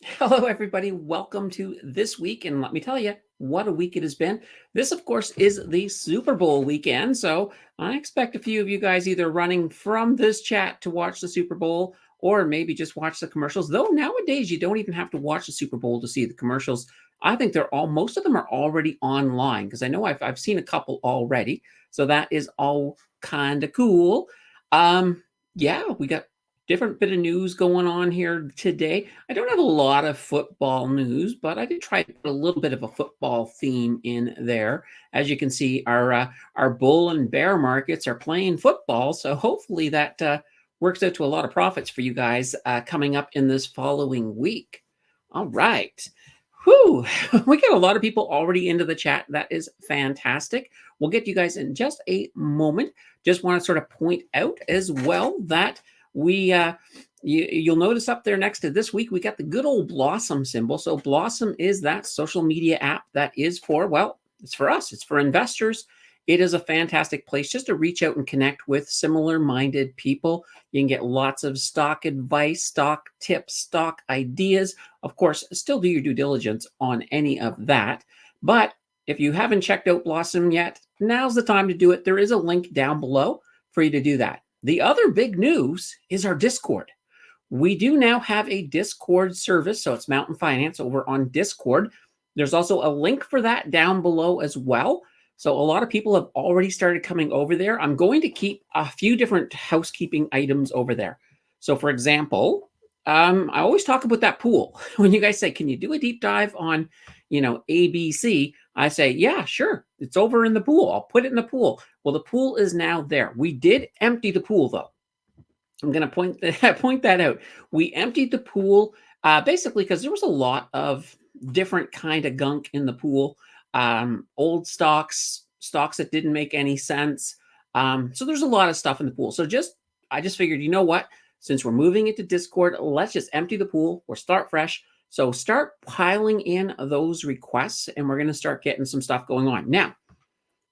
Hello, everybody. Welcome to this week. And let me tell you what a week it has been. This, of course, is the Super Bowl weekend. So I expect a few of you guys either running from this chat to watch the Super Bowl or maybe just watch the commercials. Though nowadays, you don't even have to watch the Super Bowl to see the commercials. I think most of them are already online because I know I've seen a couple already. So that is all kind of cool. Yeah, we got different bit of news going on here today. I don't have a lot of football news, but I did try to put a little bit of a football theme in there. As you can see, our bull and bear markets are playing football, so hopefully that works out to a lot of profits for you guys coming up in this following week. All right. Whew, we got a lot of people already into the chat. That is fantastic. We'll get you guys in just a moment. Just want to sort of point out as well that you'll notice up there next to this week, we got the good old Blossom symbol. So Blossom is that social media app that is for, well, it's for us, it's for investors. It is a fantastic place just to reach out and connect with similar-minded people. You can get lots of stock advice, stock tips, stock ideas. Of course, still do your due diligence on any of that. But if you haven't checked out Blossom yet, now's the time to do it. There is a link down below for you to do that. The other big news is our Discord. We do now have a Discord service, so it's Mountain Finance over on Discord. There's also a link for that down below as well. So a lot of people have already started coming over there. I'm going to keep a few different housekeeping items over there. So for example, I always talk about that pool. When you guys say, can you do a deep dive on, ABC? I say, yeah, sure. It's over in the pool. I'll put it in the pool. Well, the pool is now there. We did empty the pool, though. I'm going to point that out. We emptied the pool basically because there was a lot of different kind of gunk in the pool. Old stocks that didn't make any sense. So there's a lot of stuff in the pool. So I just figured, you know what? Since we're moving into Discord, let's just empty the pool. We'll start fresh. So start piling in those requests, and we're going to start getting some stuff going on. Now,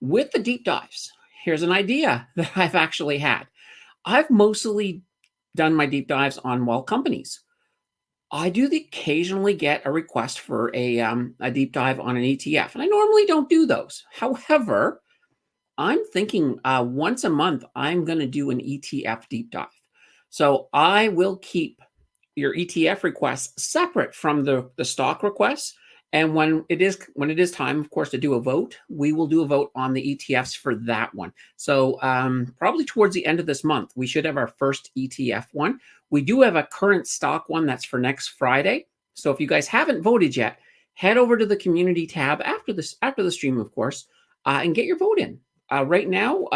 with the deep dives, here's an idea that I've actually had. I've mostly done my deep dives on, well, companies. I do occasionally get a request for a deep dive on an ETF, and I normally don't do those. However, I'm thinking once a month, I'm going to do an ETF deep dive. So I will keep your ETF requests separate from the stock requests. And when it is time, of course, to do a vote, we will do a vote on the ETFs for that one. So probably towards the end of this month, we should have our first ETF one. We do have a current stock one that's for next Friday. So if you guys haven't voted yet, head over to the community tab after the stream, of course, and get your vote in. Right now,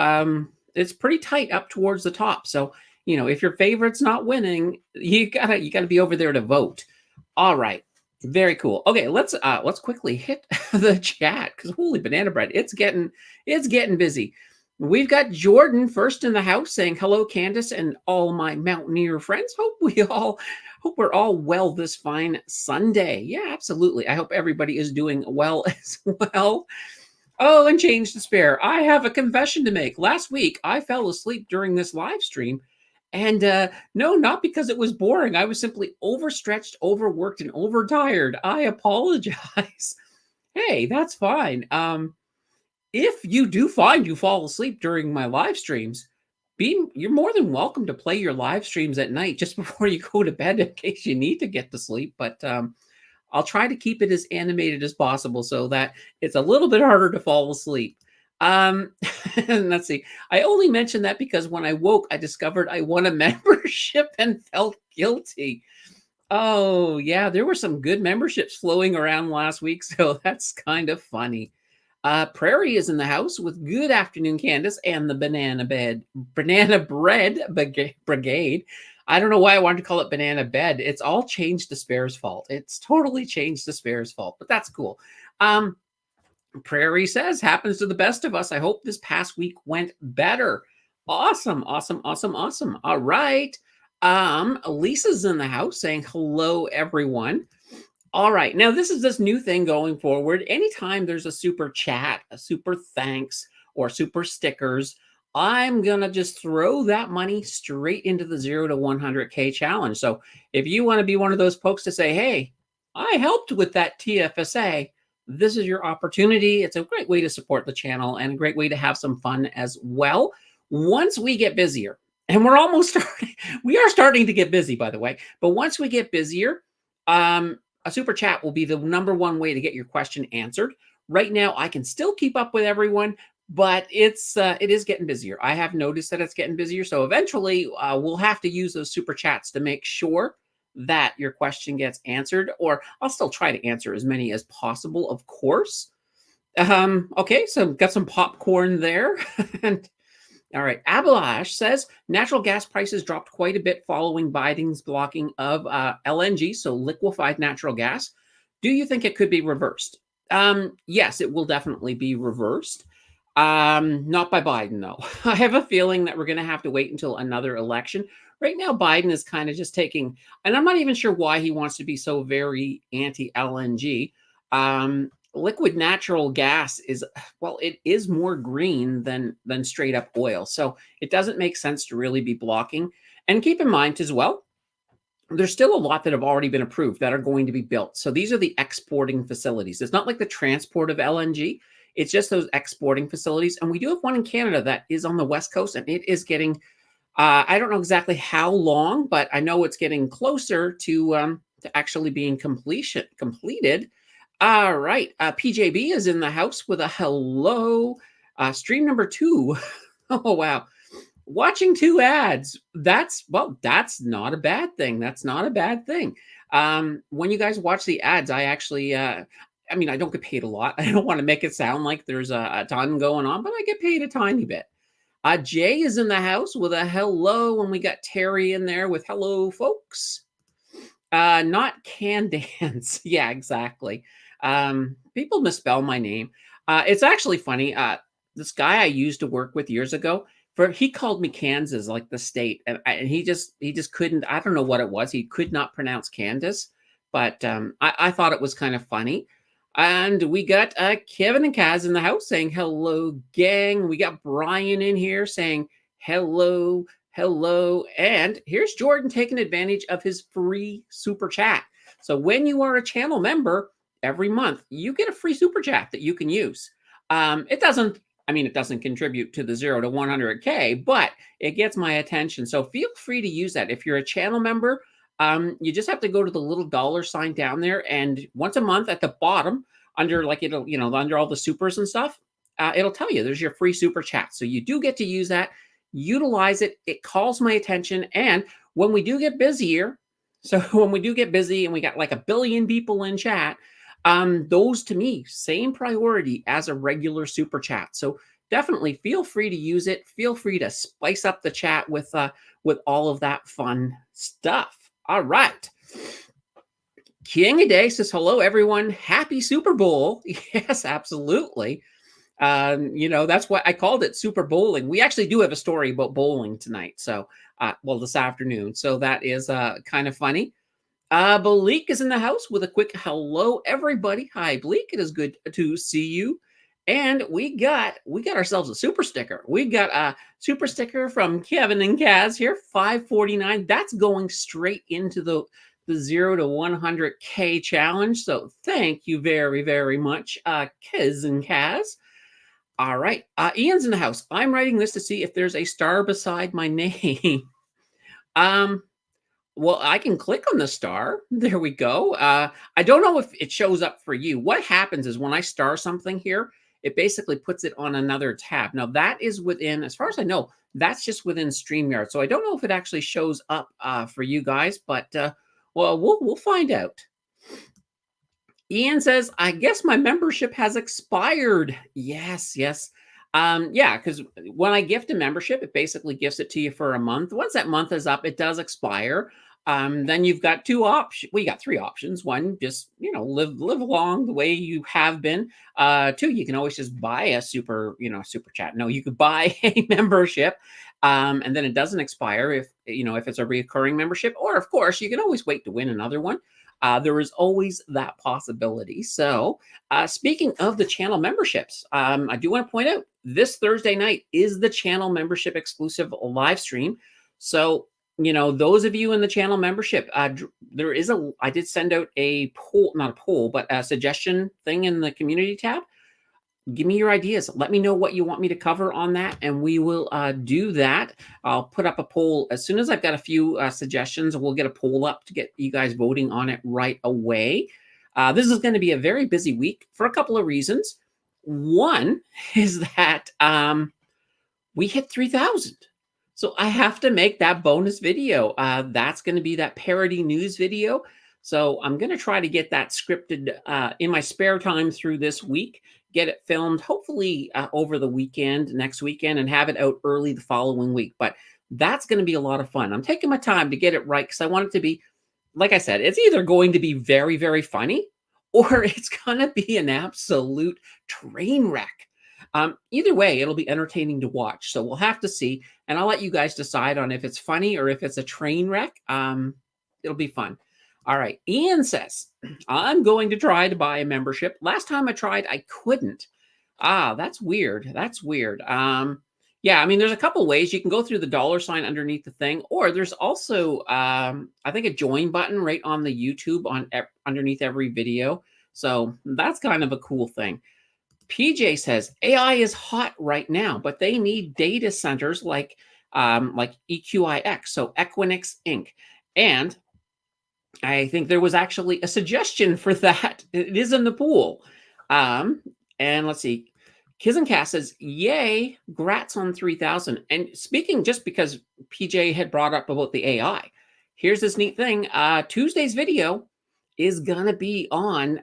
it's pretty tight up towards the top. So if your favorite's not winning, you gotta be over there to vote. All right. Very cool. Okay, let's quickly hit the chat because holy banana bread, it's getting busy. We've got Jordan first in the house saying hello, Candace, and all my Mountaineer friends. Hope we're all well this fine Sunday. Yeah, absolutely. I hope everybody is doing well as well. Oh, and change to spare. I have a confession to make. Last week, I fell asleep during this live stream. And no, not because it was boring. I was simply overstretched, overworked, and overtired. I apologize. Hey, that's fine. If you do find you fall asleep during my live streams, you're more than welcome to play your live streams at night just before you go to bed in case you need to get to sleep. But I'll try to keep it as animated as possible so that it's a little bit harder to fall asleep. Let's see. I only mentioned that because when I woke, I discovered I won a membership and felt guilty. Oh, yeah, there were some good memberships flowing around last week, so that's kind of funny. Prairie is in the house with good afternoon, Candace, and the banana bread brigade. I don't know why I wanted to call it banana bed. It's all changed to Spare's fault. It's totally changed to Spare's fault, but that's cool. Prairie says, happens to the best of us. I hope this past week went better. Awesome. All right. Lisa's in the house saying hello, everyone. All right. Now, this is this new thing going forward. Anytime there's a super chat, a super thanks, or super stickers, I'm going to just throw that money straight into the 0 to 100K challenge. So if you want to be one of those folks to say, hey, I helped with that TFSA. This is your opportunity. It's a great way to support the channel and a great way to have some fun as well. Once we get busier, and we're almost starting, we are starting to get busy, by the way, but once we get busier, a super chat will be the number one way to get your question answered. Right now, I can still keep up with everyone, but it is getting busier. I have noticed that it's getting busier. So eventually, we'll have to use those super chats to make sure that your question gets answered, or I'll still try to answer as many as possible, of course. Okay, so got some popcorn there. And all right, Abalash says natural gas prices dropped quite a bit following Biden's blocking of LNG, so liquefied natural gas. Do you think it could be reversed? Yes, it will definitely be reversed. Not by Biden, though. I have a feeling that we're going to have to wait until another election. Right now, Biden is kind of just taking, and I'm not even sure why he wants to be so very anti-LNG. Liquid natural gas is, well, it is more green than straight up oil. So it doesn't make sense to really be blocking. And keep in mind as well, there's still a lot that have already been approved that are going to be built. So these are the exporting facilities. It's not like the transport of LNG. It's just those exporting facilities. And we do have one in Canada that is on the West Coast, and it is getting, I don't know exactly how long, but I know it's getting closer to actually being completed. All right. PJB is in the house with a hello. Stream number 2. Oh, wow. Watching 2 ads. That's not a bad thing. That's not a bad thing. When you guys watch the ads, I actually, I mean, I don't get paid a lot. I don't want to make it sound like there's a ton going on, but I get paid a tiny bit. Jay is in the house with a hello, and we got Terry in there with hello, folks. Not can dance. Yeah, exactly. People misspell my name. It's actually funny. This guy I used to work with years ago, he called me Kansas, like the state, and he just couldn't. I don't know what it was. He could not pronounce Candace, but I thought it was kind of funny. And we got Kevin and Kaz in the house saying hello, gang. We got Brian in here saying hello, hello. And here's Jordan taking advantage of his free super chat. So when you are a channel member, every month you get a free super chat that you can use. It doesn't contribute to the 0 to 100K, but it gets my attention. So feel free to use that. If you're a channel member, you just have to go to the little dollar sign down there, and once a month at the bottom, under like it'll, under all the supers and stuff, it'll tell you there's your free super chat. So you do get to use that, utilize it. It calls my attention, and when we do get busier, so when we do get busy and we got like 1 billion people in chat, those to me same priority as a regular super chat. So definitely feel free to use it. Feel free to spice up the chat with all of that fun stuff. All right. King of Day says, hello, everyone. Happy Super Bowl. Yes, absolutely. That's why I called it Super Bowling. We actually do have a story about bowling tonight. So, this afternoon. So that is kind of funny. Bleak is in the house with a quick hello, everybody. Hi, Bleak. It is good to see you. And we got ourselves a super sticker. We got a super sticker from Kevin and Kaz here, $5.49. That's going straight into the 0 to 100K challenge. So thank you very, very much, Kez and Kaz. All right. Ian's in the house. I'm writing this to see if there's a star beside my name. Well, I can click on the star. There we go. I don't know if it shows up for you. What happens is when I star something here, it basically puts it on another tab. Now that is within, as far as I know, that's just within StreamYard. So I don't know if it actually shows up for you guys, but well, we'll find out. Ian says, I guess my membership has expired. Yes. Yeah, because when I gift a membership, it basically gifts it to you for a month. Once that month is up, it does expire. Then you've got 2 options. Well, you got 3 options. One, just live along the way you have been. 2, you can always just buy a super chat. No, you could buy a membership, and then it doesn't expire if it's a recurring membership. Or of course, you can always wait to win another one. There is always that possibility. So speaking of the channel memberships, I do want to point out this Thursday night is the channel membership exclusive live stream. So those of you in the channel membership, I did send out a poll, not a poll, but a suggestion thing in the community tab. Give me your ideas. Let me know what you want me to cover on that, and we will do that. I'll put up a poll as soon as I've got a few suggestions. We'll get a poll up to get you guys voting on it right away. This is going to be a very busy week for a couple of reasons. One is that we hit 3,000. So I have to make that bonus video. That's going to be that parody news video. So I'm going to try to get that scripted in my spare time through this week, get it filmed, hopefully over the weekend, next weekend, and have it out early the following week. But that's going to be a lot of fun. I'm taking my time to get it right because I want it to be, like I said, it's either going to be very, very funny or it's going to be an absolute train wreck. Either way, it'll be entertaining to watch. So we'll have to see. And I'll let you guys decide on if it's funny or if it's a train wreck. It'll be fun. All right. Ian says, I'm going to try to buy a membership. Last time I tried, I couldn't. That's weird. That's weird. Yeah, I mean, there's a couple ways. You can go through the $ underneath the thing, or there's also, I think, a join button right on the YouTube underneath every video. So that's kind of a cool thing. PJ says AI is hot right now, but they need data centers like EQIX, so Equinix Inc. And I think there was actually a suggestion for that. It is in the pool. And let's see. Kizencast says, yay, grats on 3,000. And speaking, just because PJ had brought up about the AI, here's this neat thing. Tuesday's video is going to be on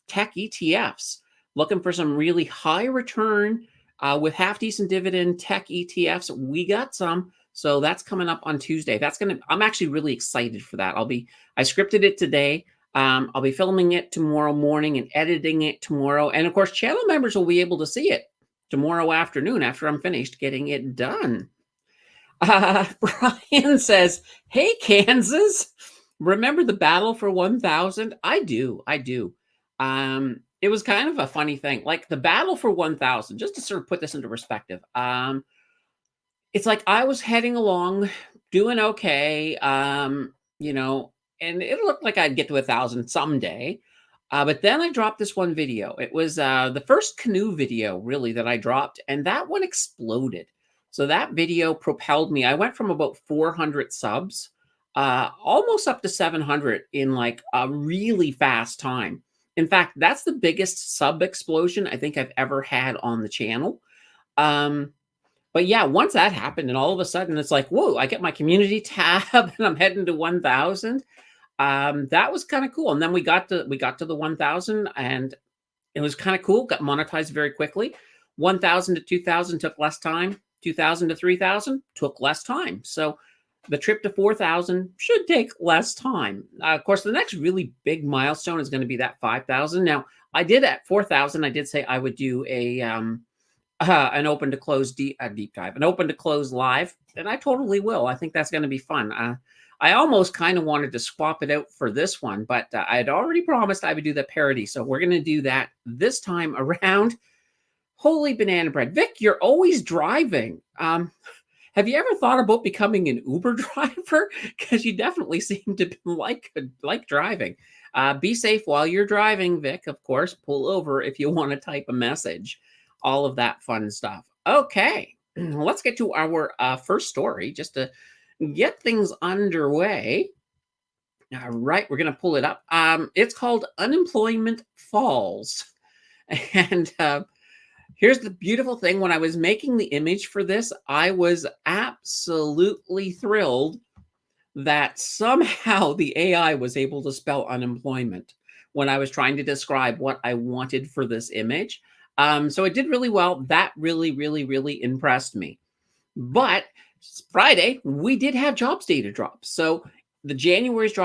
tech ETFs. Looking for some really high return with half decent dividend tech ETFs. We got some. So that's coming up on Tuesday. I'm actually really excited for that. I scripted it today. I'll be filming it tomorrow morning and editing it tomorrow. And of course, channel members will be able to see it tomorrow afternoon after I'm finished getting it done. Brian says, hey, Kansas, remember the battle for 1,000? I do. It was kind of a funny thing. Like the battle for 1,000, just to sort of put this into perspective. It's like I was heading along, doing okay, and it looked like I'd get to 1,000 someday. But then I dropped this one video. It was the first canoe video, really, that I dropped, and that one exploded. So that video propelled me. I went from about 400 subs, almost up to 700 in like a really fast time. In fact, that's the biggest sub explosion I think I've ever had on the channel. But yeah, once that happened, and all of a sudden it's like, whoa, I get my community tab and I'm heading to 1,000. That was kind of cool. And then we got to the 1,000 and it was kind of cool. Got monetized very quickly. 1,000 to 2,000 took less time. 2,000 to 3,000 took less time. So the trip to 4,000 should take less time. Of course, the next really big milestone is going to be that 5,000. Now, I did at 4,000. I did say I would do an open to close deep dive, an open to close live, and I totally will. I think that's going to be fun. I almost kind of wanted to swap it out for this one, but I had already promised I would do the parody, so we're going to do that this time around. Holy banana bread. Vic, you're always driving. Have you ever thought about becoming an Uber driver? Because you definitely seem to like driving. Be safe while you're driving, Vic. Of course, pull over if you want to type a message. All of that fun stuff. Okay, let's get to our first story just to get things underway. All right, we're going to pull it up. It's called Unemployment Falls. And here's the beautiful thing. When I was making the image for this, I was absolutely thrilled that somehow the AI was able to spell unemployment when I was trying to describe what I wanted for this image. So it did really well. That really, really, really impressed me. But Friday, we did have jobs data drop. So the January's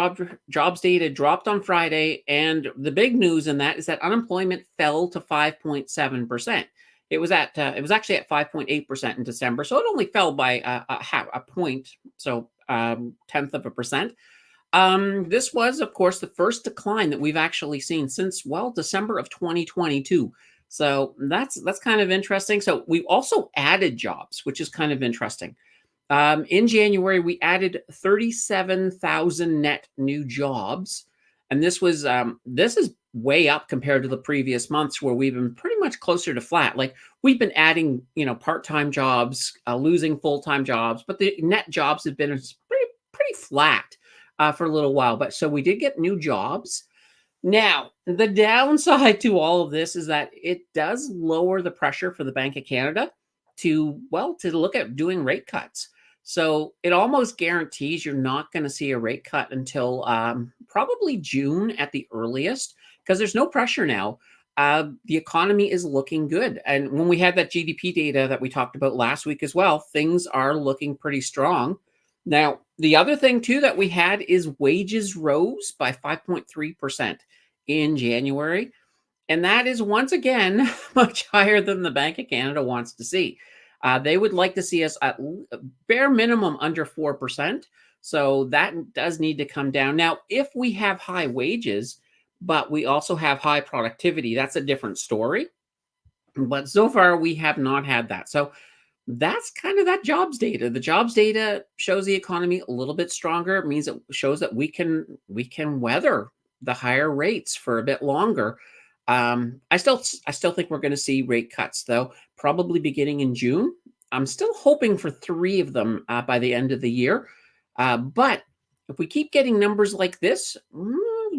jobs data dropped on Friday. And the big news in that is that unemployment fell to 5.7%. It was actually at 5.8% in December. So it only fell by a point. So 0.1%. This was, of course, the first decline that we've actually seen since, well, December of 2022. So that's kind of interesting. So we also added jobs, which is kind of interesting. In January, we added 37,000 net new jobs, and this is way up compared to the previous months where we've been pretty much closer to flat. Like we've been adding, part-time jobs, losing full-time jobs, but the net jobs have been pretty flat for a little while. But so we did get new jobs. Now, the downside to all of this is that it does lower the pressure for the Bank of Canada to look at doing rate cuts. So it almost guarantees you're not going to see a rate cut until probably June at the earliest, because there's no pressure now. The economy is looking good. And when we had that GDP data that we talked about last week as well, things are looking pretty strong. Now, the other thing too that we had is wages rose by 5.3% in January. And that is once again much higher than the Bank of Canada wants to see. They would like to see us at bare minimum under 4%. So that does need to come down. Now, if we have high wages, but we also have high productivity, that's a different story. But so far, we have not had that. So that's kind of that jobs data. The jobs data shows the economy a little bit stronger. It means it shows that we can weather the higher rates for a bit longer. I still think we're going to see rate cuts, though, probably beginning in June. I'm still hoping for 3 of them by the end of the year. But if we keep getting numbers like this,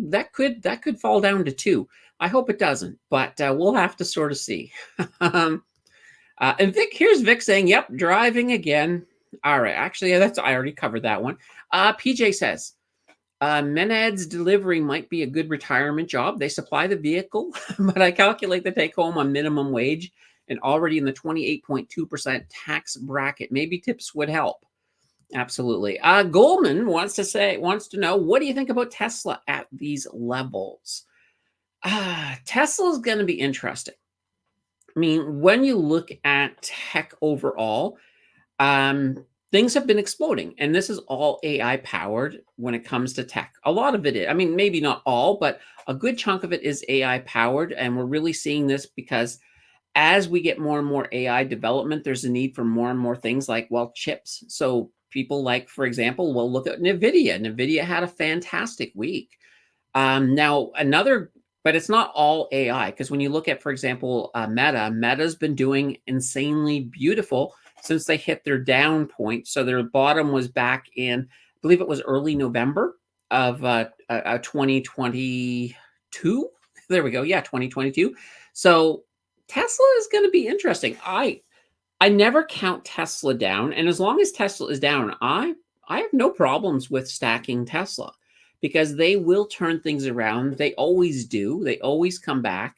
that could fall down to 2. I hope it doesn't, but we'll have to sort of see. And here's Vic saying, "Yep, driving again." All right, actually, I already covered that one. PJ says, Menad's delivery might be a good retirement job. They supply the vehicle, but I calculate the take home on minimum wage and already in the 28.2% tax bracket. Maybe tips would help. Absolutely. Goldman wants to know, what do you think about Tesla at these levels? Tesla's going to be interesting. I mean, when you look at tech overall, things have been exploding, and this is all AI powered when it comes to tech. A lot of it is. I mean, maybe not all, but a good chunk of it is AI powered, and we're really seeing this because as we get more and more AI development, there's a need for more and more things like, well, chips. So people like, for example, will look at NVIDIA. NVIDIA had a fantastic week. But it's not all AI, because when you look at, for example, Meta's been doing insanely beautiful since they hit their down point. So their bottom was back in, I believe it was early November of 2022. There we go. Yeah, 2022. So Tesla is going to be interesting. I never count Tesla down, and as long as Tesla is down, I have no problems with stacking Tesla, because they will turn things around. They always do. They always come back.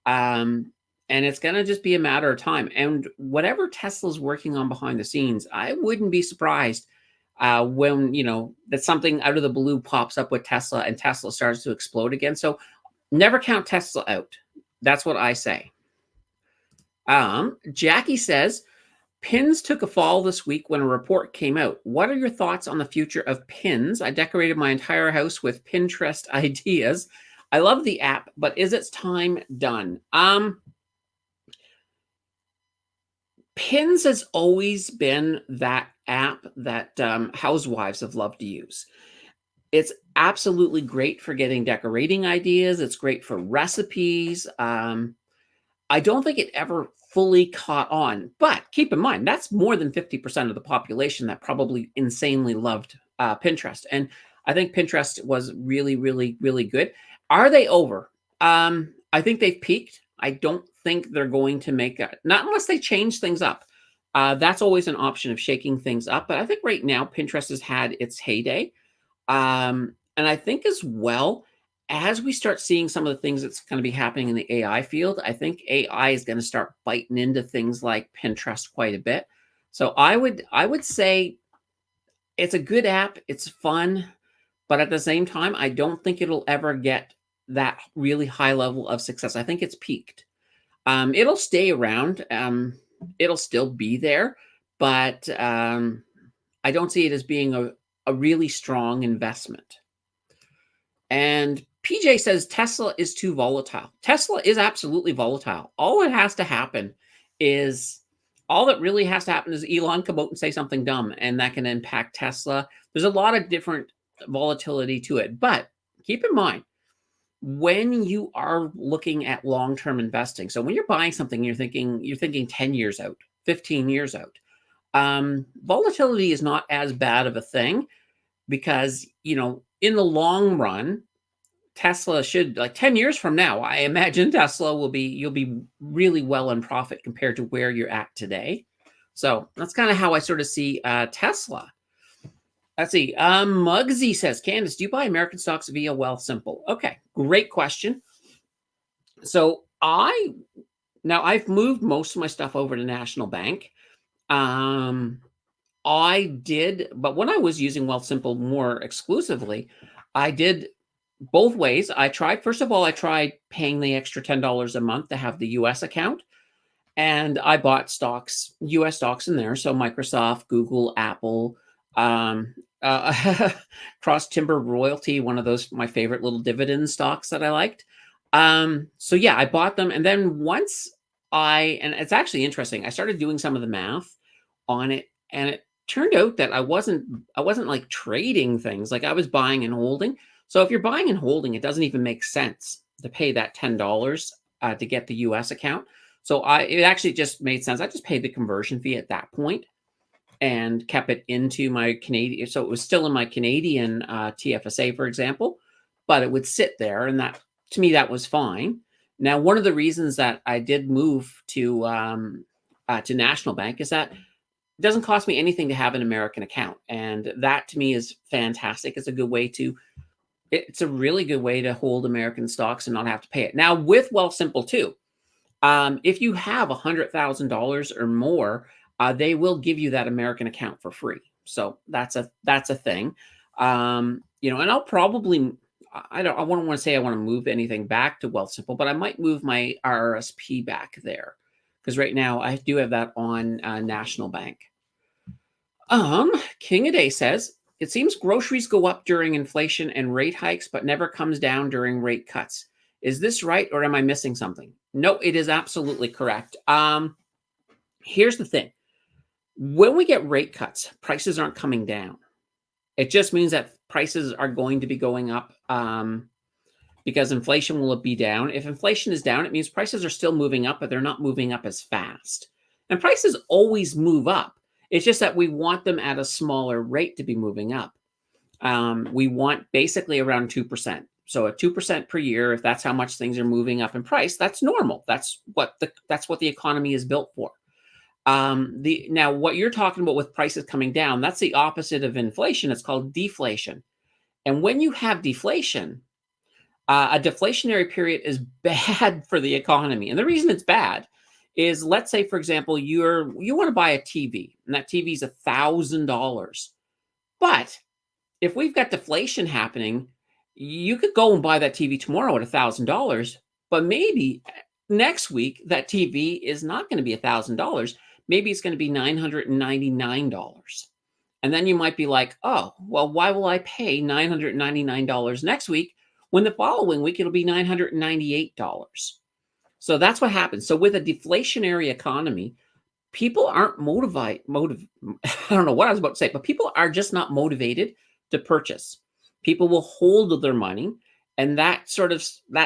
And it's going to just be a matter of time. And whatever Tesla's working on behind the scenes, I wouldn't be surprised when, that something out of the blue pops up with Tesla and Tesla starts to explode again. So never count Tesla out. That's what I say. Jackie says, pins took a fall this week when a report came out. What are your thoughts on the future of pins? I decorated my entire house with Pinterest ideas. I love the app, but is its time done? Pins has always been that app that housewives have loved to use. It's absolutely great for getting decorating ideas. It's great for recipes. I don't think it ever fully caught on, but keep in mind, that's more than 50% of the population that probably insanely loved Pinterest. And I think Pinterest was really, really, really good. Are they over? I think they've peaked. I don't think they're going to make it, not unless they change things up. That's always an option of shaking things up. But I think right now, Pinterest has had its heyday. And I think as well, as we start seeing some of the things that's going to be happening in the AI field, I think AI is going to start biting into things like Pinterest quite a bit. So I would say it's a good app. It's fun, but at the same time, I don't think it'll ever get that really high level of success. I think it's peaked. It'll stay around. It'll still be there, but I don't see it as being a really strong investment. And PJ says Tesla is too volatile. Tesla is absolutely volatile. All it has to happen is all that really has to happen is Elon come out and say something dumb, and that can impact Tesla. There's a lot of different volatility to it, but keep in mind, when you are looking at long-term investing, so when you're buying something, you're thinking 10 years out, 15 years out, volatility is not as bad of a thing because, in the long run, Tesla should, like 10 years from now, I imagine you'll be really well in profit compared to where you're at today. So that's kind of how I sort of see Tesla. Let's see. Muggsy says, Candace, do you buy American stocks via Wealthsimple? Okay, great question. So I've moved most of my stuff over to National Bank. I did, but when I was using Wealthsimple more exclusively, I did both ways. First of all, I tried paying the extra $10 a month to have the US account. And I bought US stocks in there. So Microsoft, Google, Apple, Cross Timber Royalty, one of those, my favorite little dividend stocks that I liked. So yeah, I bought them. And then and it's actually interesting, I started doing some of the math on it, and it turned out that I wasn't like trading things. Like I was buying and holding. So if you're buying and holding, it doesn't even make sense to pay that $10 to get the US account. So it actually just made sense. I just paid the conversion fee at that point and kept it into my Canadian. So it was still in my Canadian TFSA, for example, but it would sit there. And that, to me, that was fine. Now, one of the reasons that I did move to National Bank is that it doesn't cost me anything to have an American account. And that to me is fantastic. It's a really good way to hold American stocks and not have to pay it. Now, with Wealthsimple too, if you have $100,000 or more, they will give you that American account for free. So that's a thing. And I'll probably, I wouldn't want to say I want to move anything back to Wealthsimple, but I might move my RRSP back there because right now I do have that on National Bank. King a Day says, it seems groceries go up during inflation and rate hikes, but never comes down during rate cuts. Is this right, or am I missing something? No, it is absolutely correct. Here's the thing. When we get rate cuts, prices aren't coming down. It just means that prices are going to be going up because inflation will be down. If inflation is down, it means prices are still moving up, but they're not moving up as fast. And prices always move up. It's just that we want them at a smaller rate to be moving up. We want basically around 2%. So at 2% per year, if that's how much things are moving up in price, that's normal. That's what the economy is built for. Now what you're talking about with prices coming down, that's the opposite of inflation. It's called deflation. And when you have deflation, a deflationary period is bad for the economy. And the reason it's bad is, let's say, for example, you want to buy a TV, and that TV is $1,000. But if we've got deflation happening, you could go and buy that TV tomorrow at $1,000, but maybe next week that TV is not going to be $1,000. Maybe it's going to be $999. And then you might be like, oh, well, why will I pay $999 next week when the following week it'll be $998? So that's what happens. So with a deflationary economy, people aren't motivated. I don't know what I was about to say, but people are just not motivated to purchase. People will hold their money, and that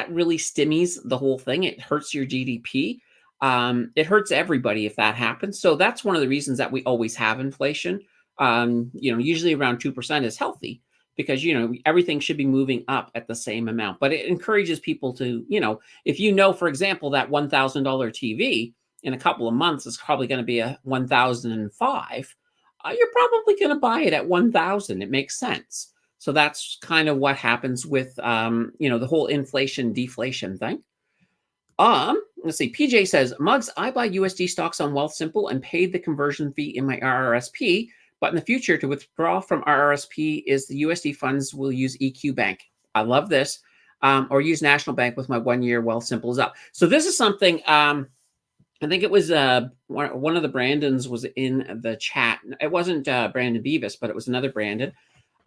really stymies the whole thing. It hurts your GDP. It hurts everybody if that happens. So that's one of the reasons that we always have inflation. Usually around 2% is healthy because, everything should be moving up at the same amount. But it encourages people to, if for example, that $1,000 TV in a couple of months is probably going to be a 1,005, you're probably going to buy it at 1,000. It makes sense. So that's kind of what happens with, the whole inflation deflation thing. Let's see. PJ says, Muggs, I buy USD stocks on Wealthsimple and paid the conversion fee in my RRSP. But in the future, to withdraw from RRSP is the USD funds will use EQ Bank. I love this. Or use National Bank with my 1 year Wealthsimple is up. So this is something, I think it was one of the Brandons was in the chat. It wasn't Brandon Beavis, but it was another Brandon.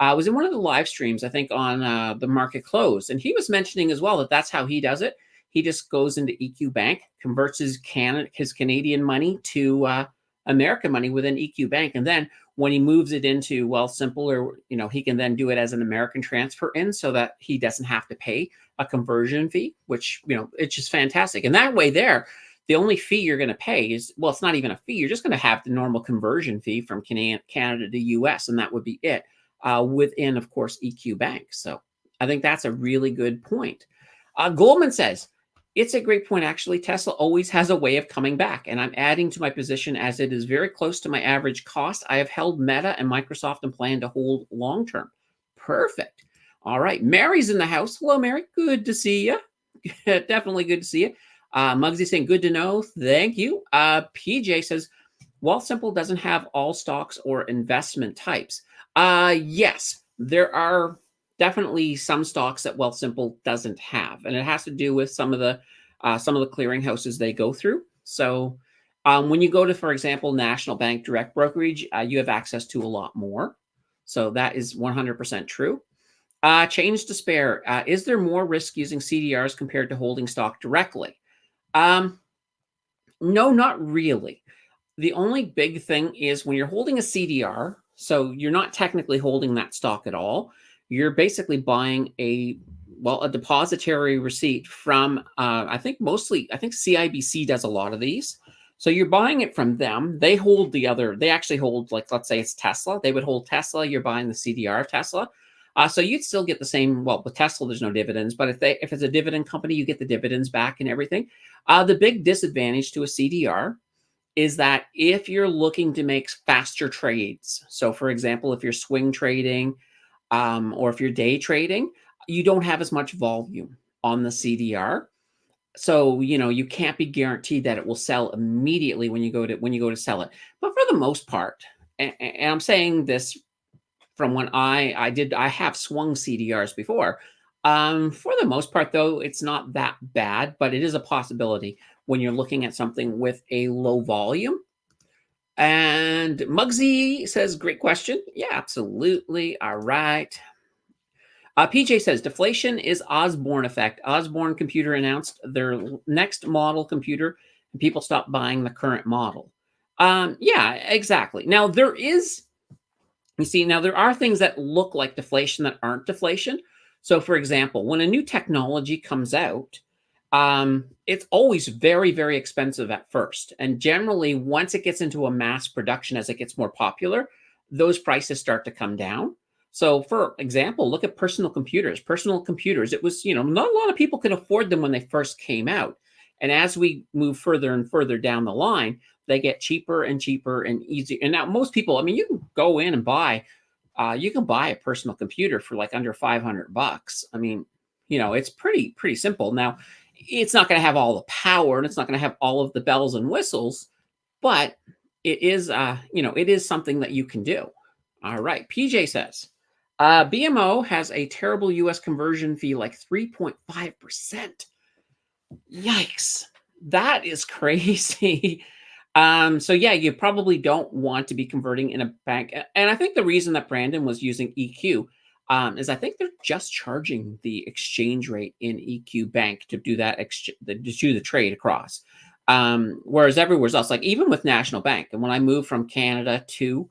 I was in one of the live streams, I think, on the market close. And he was mentioning as well that that's how he does it. He just goes into EQ Bank, converts his Canadian money to American money within EQ Bank. And then when he moves it into Wealthsimple, or, he can then do it as an American transfer in, so that he doesn't have to pay a conversion fee, which, it's just fantastic. And that way there, the only fee you're going to pay is, well, it's not even a fee. You're just going to have the normal conversion fee from Canada to US, and that would be it within, of course, EQ Bank. So I think that's a really good point. Goldman says, it's a great point, actually. Tesla always has a way of coming back, and I'm adding to my position as it is very close to my average cost. I have held Meta and Microsoft and plan to hold long-term. Perfect. All right. Mary's in the house. Hello, Mary. Good to see you. Definitely good to see you. Muggsy saying, good to know. Thank you. PJ says, Wealthsimple doesn't have all stocks or investment types. Yes, there are definitely some stocks that Wealthsimple doesn't have, and it has to do with some of the clearinghouses they go through. So when you go to, for example, National Bank Direct Brokerage, you have access to a lot more. So that is 100% true. Change to spare. Is there more risk using CDRs compared to holding stock directly? No, not really. The only big thing is when you're holding a CDR, so you're not technically holding that stock at all. You're basically buying a depository receipt from, I think CIBC does a lot of these. So you're buying it from them. They hold they actually hold, like, let's say it's Tesla. They would hold Tesla. You're buying the CDR of Tesla. So you'd still get the same, with Tesla, there's no dividends, but if it's a dividend company, you get the dividends back and everything. The big disadvantage to a CDR is that if you're looking to make faster trades, so for example, if you're swing trading, or if you're day trading, you don't have as much volume on the CDR. So, you can't be guaranteed that it will sell immediately when you go to sell it. But for the most part, and I'm saying this from when I have swung CDRs before. For the most part, though, it's not that bad, but it is a possibility when you're looking at something with a low volume. And Muggsy says, great question. Yeah, absolutely. All right. PJ says, deflation is Osborne effect. Osborne Computer announced their next model computer, and people stopped buying the current model. Yeah, exactly. Now, there are things that look like deflation that aren't deflation. So, for example, when a new technology comes out, it's always very, very expensive at first. And generally, once it gets into a mass production, as it gets more popular, those prices start to come down. So, for example, look at personal computers. Personal computers, it was, not a lot of people could afford them when they first came out. And as we move further and further down the line, they get cheaper and cheaper and easier. And now most people, you can go in and buy, you can buy a personal computer for like under $500. It's pretty simple. Now, it's not going to have all the power and it's not going to have all of the bells and whistles, but it is, it is something that you can do. All right. PJ says, BMO has a terrible US conversion fee, like 3.5%. Yikes. That is crazy. So yeah, you probably don't want to be converting in a bank. And I think the reason that Brandon was using EQ is I think they're just charging the exchange rate in EQ Bank to do that, to do the trade across. Whereas everywhere else, like even with National Bank, and when I moved from Canada to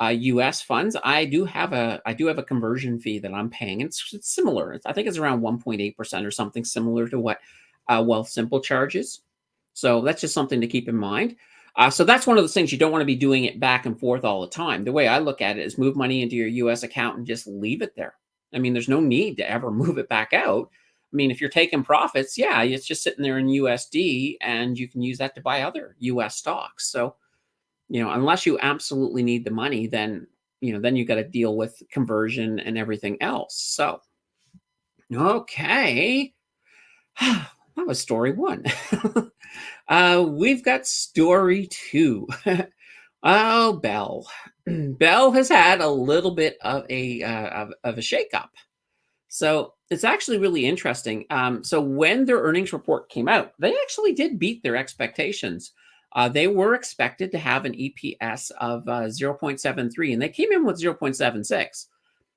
US funds, I do have a conversion fee that I'm paying. It's similar. I think it's around 1.8% or something similar to what Wealthsimple charges. So that's just something to keep in mind. So that's one of those things, you don't want to be doing it back and forth all the time. The way I look at it is move money into your US account and just leave it there. There's no need to ever move it back out. If you're taking profits, yeah, it's just sitting there in USD and you can use that to buy other US stocks. So, unless you absolutely need the money, then you got to deal with conversion and everything else. So, okay. That was story one. We've got story two. Oh, Bell. Bell has had a little bit of a shakeup. So it's actually really interesting. So when their earnings report came out, they actually did beat their expectations. They were expected to have an EPS of 0.73, and they came in with 0.76.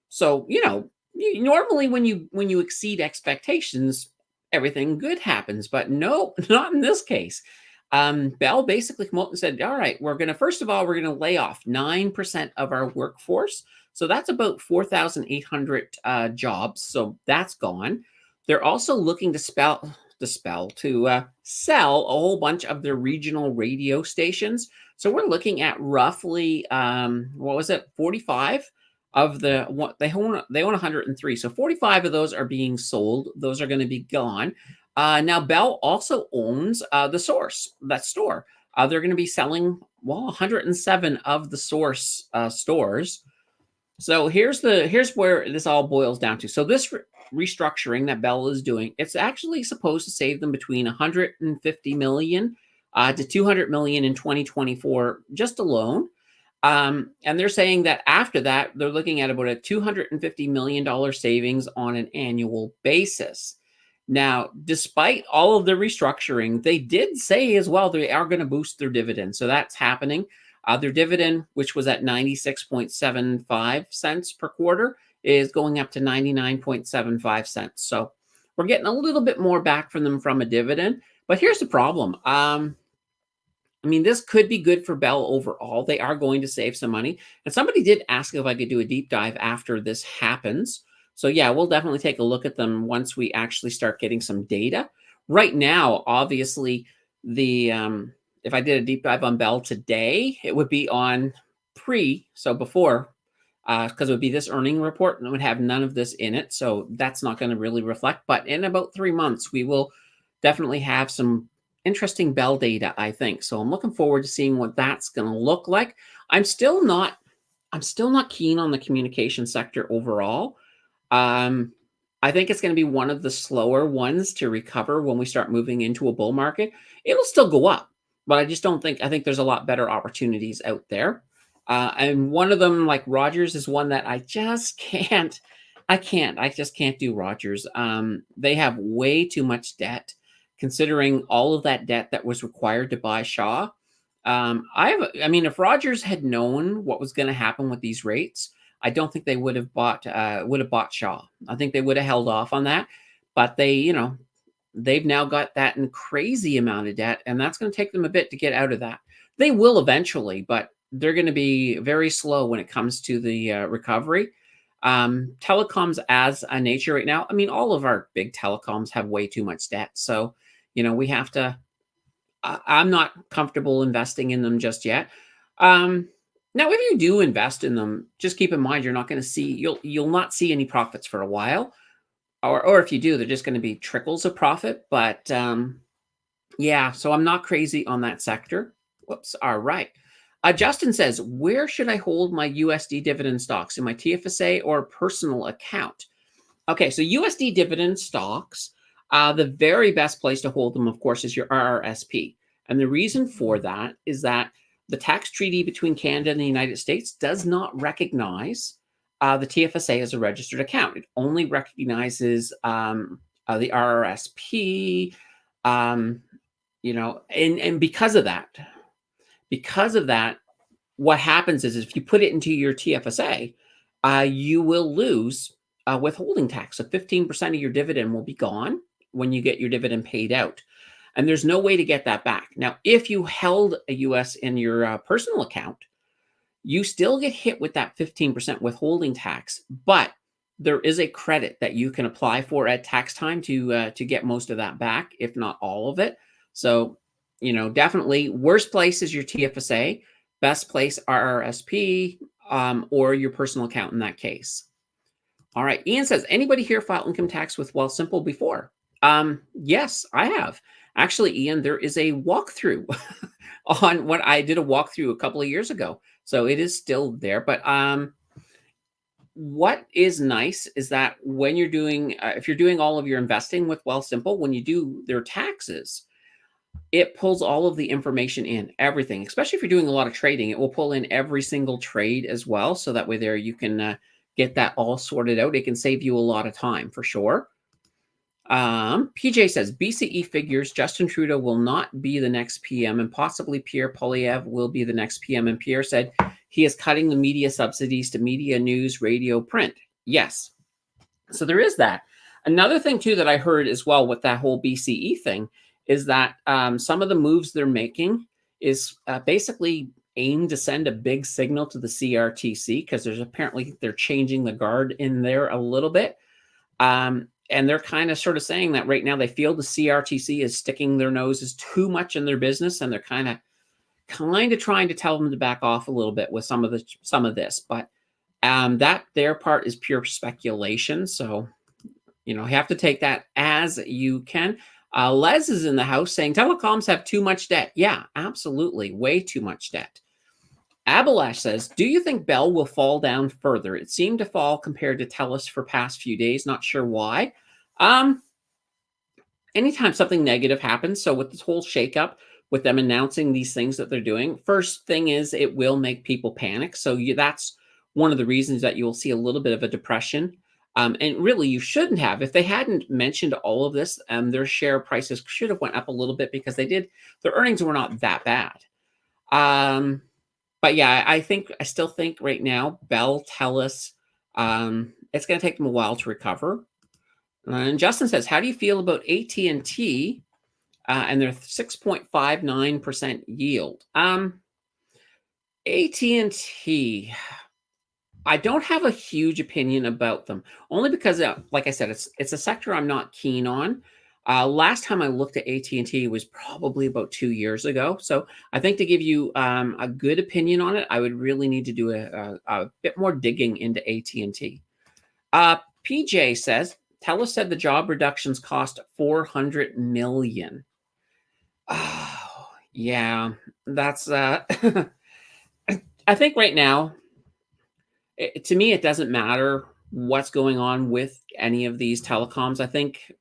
So normally when you exceed expectations, everything good happens, but no, not in this case. Bell basically came out and said, all right, first of all, we're going to lay off 9% of our workforce. So that's about 4,800 jobs. So that's gone. They're also looking to sell a whole bunch of their regional radio stations. So we're looking at roughly, 45 of they own 103. So 45 of those are being sold. Those are going to be gone. Now, Bell also owns the Source, that store. They're going to be selling 107 of the Source stores. So here's where this all boils down to. So this restructuring that Bell is doing, it's actually supposed to save them between 150 million to 200 million in 2024 just alone. And they're saying that after that, they're looking at about a $250 million savings on an annual basis. Now, despite all of the restructuring, they did say as well they are going to boost their dividend. So that's happening. Their dividend, which was at 96.75 cents per quarter, is going up to 99.75 cents. So we're getting a little bit more back from them from a dividend. But here's the problem. This could be good for Bell overall. They are going to save some money. And somebody did ask if I could do a deep dive after this happens. So yeah, we'll definitely take a look at them once we actually start getting some data. Right now, obviously, if I did a deep dive on Bell today, it would be on before, because it would be this earning report and it would have none of this in it. So that's not going to really reflect. But in about 3 months, we will definitely have some interesting Bell data, I think. So I'm looking forward to seeing what that's going to look like. I'm still not keen on the communication sector overall. I think it's going to be one of the slower ones to recover when we start moving into a bull market. It'll still go up, but I think there's a lot better opportunities out there. And one of them, like Rogers, is one that I just can't do Rogers. They have way too much debt, considering all of that debt that was required to buy Shaw. If Rogers had known what was going to happen with these rates, I don't think they would have bought Shaw. I think they would have held off on that. But they've now got that in crazy amount of debt, and that's going to take them a bit to get out of that. They will eventually, but they're going to be very slow when it comes to the recovery. Telecoms as a nature right now, all of our big telecoms have way too much debt. So, we have to, I'm not comfortable investing in them just yet. Now, if you do invest in them, just keep in mind, you're not going to see, you'll not see any profits for a while. Or if you do, they're just going to be trickles of profit. But yeah, so I'm not crazy on that sector. Whoops. All right. Justin says, where should I hold my USD dividend stocks, in my TFSA or personal account? Okay, so USD dividend stocks, the very best place to hold them, of course, is your RRSP. And the reason for that is that the tax treaty between Canada and the United States does not recognize the TFSA as a registered account. It only recognizes the RRSP, and because of that, what happens is if you put it into your TFSA, you will lose withholding tax. So 15% of your dividend will be gone when you get your dividend paid out. And there's no way to get that back. Now, if you held a US in your personal account, you still get hit with that 15% withholding tax, but there is a credit that you can apply for at tax time to get most of that back, if not all of it. So, definitely worst place is your TFSA, best place RRSP, or your personal account in that case. All right. Ian says, anybody here file income tax with Wealthsimple before? Yes, I have. Actually, Ian, there is a walkthrough on what I did a walkthrough a couple of years ago. So it is still there. But what is nice is that when you're doing, if you're doing all of your investing with Wealthsimple, when you do their taxes, it pulls all of the information in, everything, especially if you're doing a lot of trading. It will pull in every single trade as well. So that way there you can get that all sorted out. It can save you a lot of time for sure. PJ says, BCE figures Justin Trudeau will not be the next PM and possibly Pierre Poilievre will be the next PM. And Pierre said he is cutting the media subsidies to media, news, radio, print. Yes. So there is that. Another thing too that I heard as well with that whole BCE thing is that some of the moves they're making is basically aimed to send a big signal to the CRTC because there's apparently they're changing the guard in there a little bit. And they're kind of sort of saying that right now they feel the CRTC is sticking their noses too much in their business, and they're kind of trying to tell them to back off a little bit with some of this. But that their part is pure speculation. So you have to take that as you can. Les is in the house saying telecoms have too much debt. Yeah, absolutely, way too much debt. Abalash says, do you think Bell will fall down further? It seemed to fall compared to TELUS for past few days. Not sure why. Anytime something negative happens, so with this whole shakeup, with them announcing these things that they're doing, first thing is it will make people panic. So that's one of the reasons that you'll see a little bit of a depression. And really, you shouldn't have. If they hadn't mentioned all of this, their share prices should have went up a little bit because their earnings were not that bad. But yeah, I still think right now, Bell, TELUS, it's going to take them a while to recover. And Justin says, how do you feel about AT&T and their 6.59% yield? AT&T, I don't have a huge opinion about them, only because, like I said, it's a sector I'm not keen on. Last time I looked at AT&T was probably about 2 years ago. So I think to give you a good opinion on it, I would really need to do a bit more digging into AT&T. PJ says, TELUS said the job reductions cost $400 million. Oh, yeah, that's, I think right now, to me, it doesn't matter what's going on with any of these telecoms. I think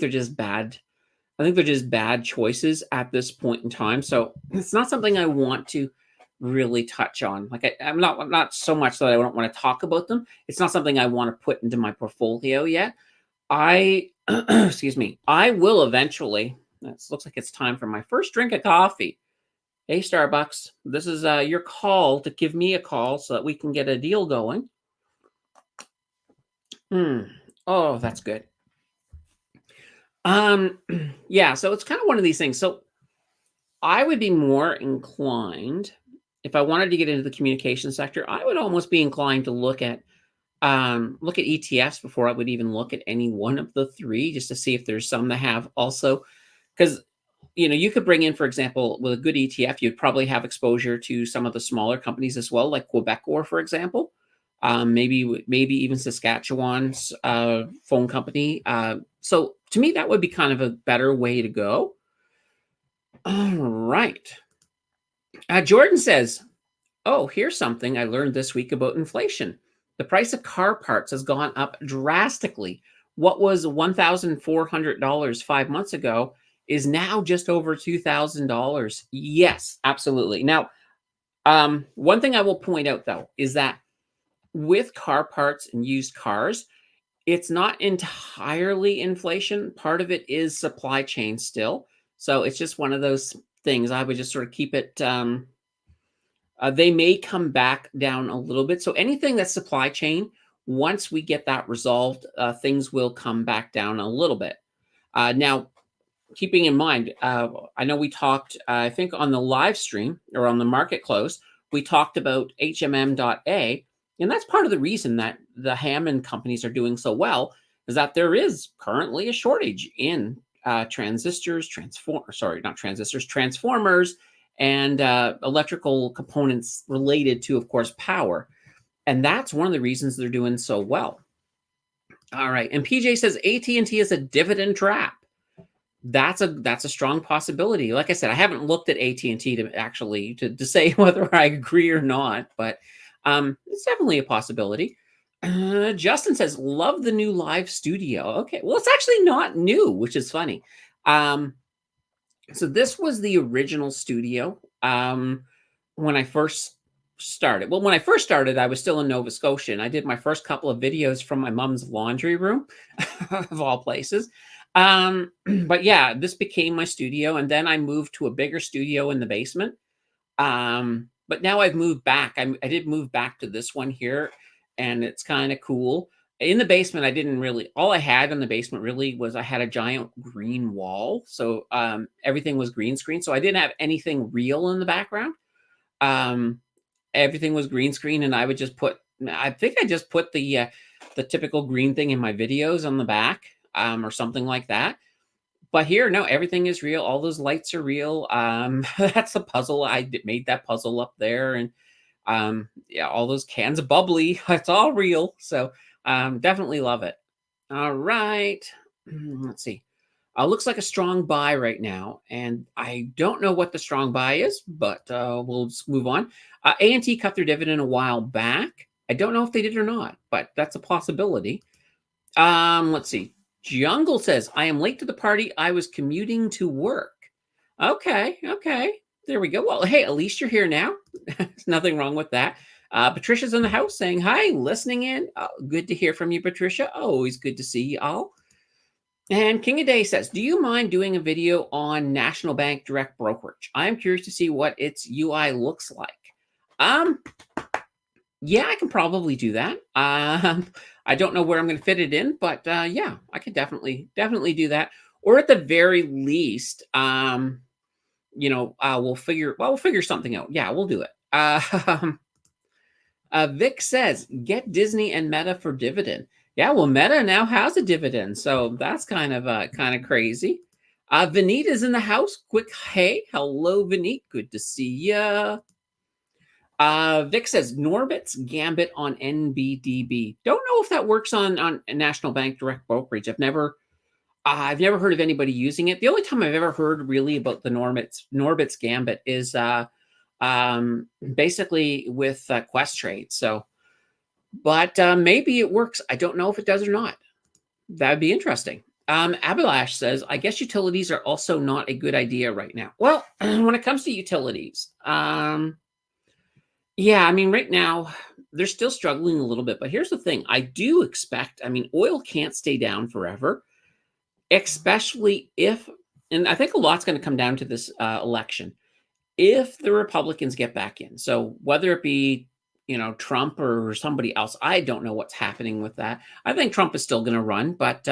they're just bad. I think they're just bad choices at this point in time. So it's not something I want to really touch on. Like I'm not so much that I don't want to talk about them. It's not something I want to put into my portfolio yet. Excuse me. I will eventually. It looks like it's time for my first drink of coffee. Hey, Starbucks, this is your call to give me a call so that we can get a deal going. Oh, that's good. Yeah, so it's kind of one of these things. So I would be more inclined, if I wanted to get into the communication sector, I would almost be inclined to look at ETFs before I would even look at any one of the three, just to see if there's some that have also, because you could bring in, for example, with a good ETF, you'd probably have exposure to some of the smaller companies as well, like Quebecor, for example. Maybe even Saskatchewan's phone company. So to me, that would be kind of a better way to go. All right. Jordan says, oh, here's something I learned this week about inflation. The price of car parts has gone up drastically. What was $1,400 5 months ago is now just over $2,000. Yes, absolutely. Now, one thing I will point out, though, is that with car parts and used cars, it's not entirely inflation. Part of it is supply chain still. So it's just one of those things. I would just sort of keep it. They may come back down a little bit. So anything that's supply chain, once we get that resolved, things will come back down a little bit. Now, keeping in mind, I know we talked, I think on the live stream or on the market close, we talked about HMM.A. And that's part of the reason that the Hammond companies are doing so well, is that there is currently a shortage in transformers, and electrical components related to, of course, power. And that's one of the reasons they're doing so well. All right. And PJ says AT&T is a dividend trap. That's a strong possibility. Like I said, I haven't looked at AT&T to actually to say whether I agree or not, but it's definitely a possibility. Justin says, love the new live studio. Okay. Well, it's actually not new, which is funny. So this was the original studio when I first started. Well, when I first started, I was still in Nova Scotia, and I did my first couple of videos from my mom's laundry room, of all places. But yeah, this became my studio, and then I moved to a bigger studio in the basement. But now I've moved back. I did move back to this one here, and it's kind of cool. In the basement, I didn't really all I had in the basement really was I had a giant green wall. So, everything was green screen. So I didn't have anything real in the background. Um, Everything was green screen, and I would just put I think I just put the typical green thing in my videos on the back, or something like that. But here, no, everything is real. All those lights are real. That's the puzzle. Made that puzzle up there, and yeah, all those cans of bubbly. It's all real. So definitely love it. All right. Let's see. Looks like a strong buy right now, and I don't know what the strong buy is, but we'll just move on. A&T cut their dividend a while back. I don't know if they did or not, but that's a possibility. Let's see. Jungle says, I am late to the party. I was commuting to work. Okay, okay. There we go. Well, hey, at least you're here now. There's nothing wrong with that. Patricia's in the house saying hi, listening in. Good to hear from you, Patricia. Always good to see you all. And King of Day says, do you mind doing a video on National Bank Direct Brokerage? I am curious to see what its UI looks like. Yeah, I can probably do that. I don't know where I'm going to fit it in, but yeah, I could definitely do that. Or at the very least, we'll figure something out. Yeah, we'll do it. Vic says, get Disney and Meta for dividend. Yeah, well, Meta now has a dividend, so that's kind of crazy. Vineet is in the house. Quick, hey, hello, Vineet. Good to see ya. Vic says Norbit's Gambit on NBDB. Don't know if that works on National Bank Direct Brokerage. I've never heard of anybody using it. The only time I've ever heard really about the Norbit's Gambit is basically with Questrade. So, but maybe it works. I don't know if it does or not. That'd be interesting. Abilash says, I guess utilities are also not a good idea right now. Well, when it comes to utilities, yeah, I mean, right now they're still struggling a little bit, but here's the thing. I do expect, I mean, oil can't stay down forever, especially if, and I think a lot's going to come down to this election. If the Republicans get back in, so whether it be, Trump or somebody else, I don't know what's happening with that. I think Trump is still going to run, but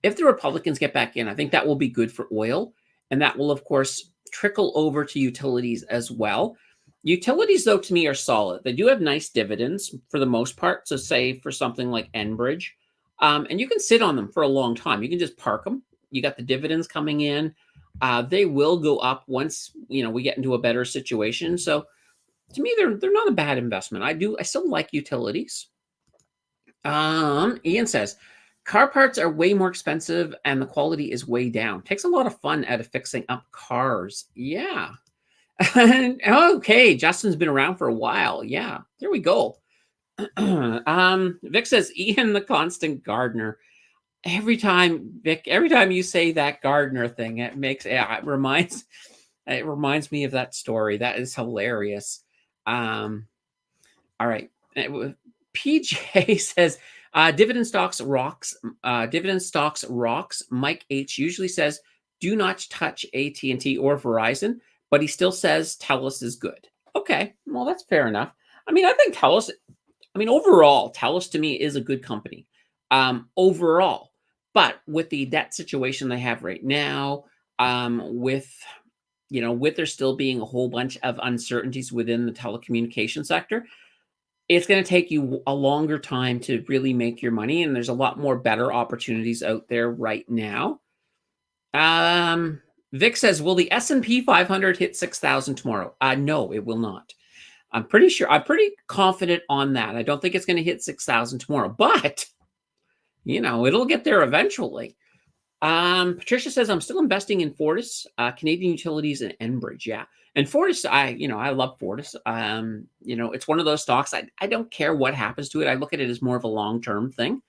if the Republicans get back in, I think that will be good for oil. And that will, of course, trickle over to utilities as well. Utilities, though, to me are solid. They do have nice dividends for the most part. So say for something like Enbridge, and you can sit on them for a long time. You can just park them. You got the dividends coming in. They will go up once, we get into a better situation. So to me, they're not a bad investment. I still like utilities. Ian says, car parts are way more expensive and the quality is way down. Takes a lot of fun out of fixing up cars. Yeah. Okay, Justin's been around for a while. Yeah, there we go. Vic says, Ian the constant gardener. Every time, Vic, every time you say that gardener thing, it reminds me of that story. That is hilarious. All right. PJ says, dividend stocks rocks. Mike H usually says, do not touch AT&T or Verizon, but he still says TELUS is good. Okay, well, that's fair enough. I mean, I think overall, TELUS to me is a good company. Overall, but with the debt situation they have right now, with there still being a whole bunch of uncertainties within the telecommunication sector, it's going to take you a longer time to really make your money, and there's a lot more better opportunities out there right now. Vic says, will the S&P 500 hit 6,000 tomorrow? No, it will not. I'm pretty confident on that. I don't think it's going to hit 6,000 tomorrow, but it'll get there eventually. Patricia says, I'm still investing in Fortis, Canadian Utilities, and Enbridge. Yeah. And Fortis, I love Fortis. It's one of those stocks. I don't care what happens to it. I look at it as more of a long-term thing.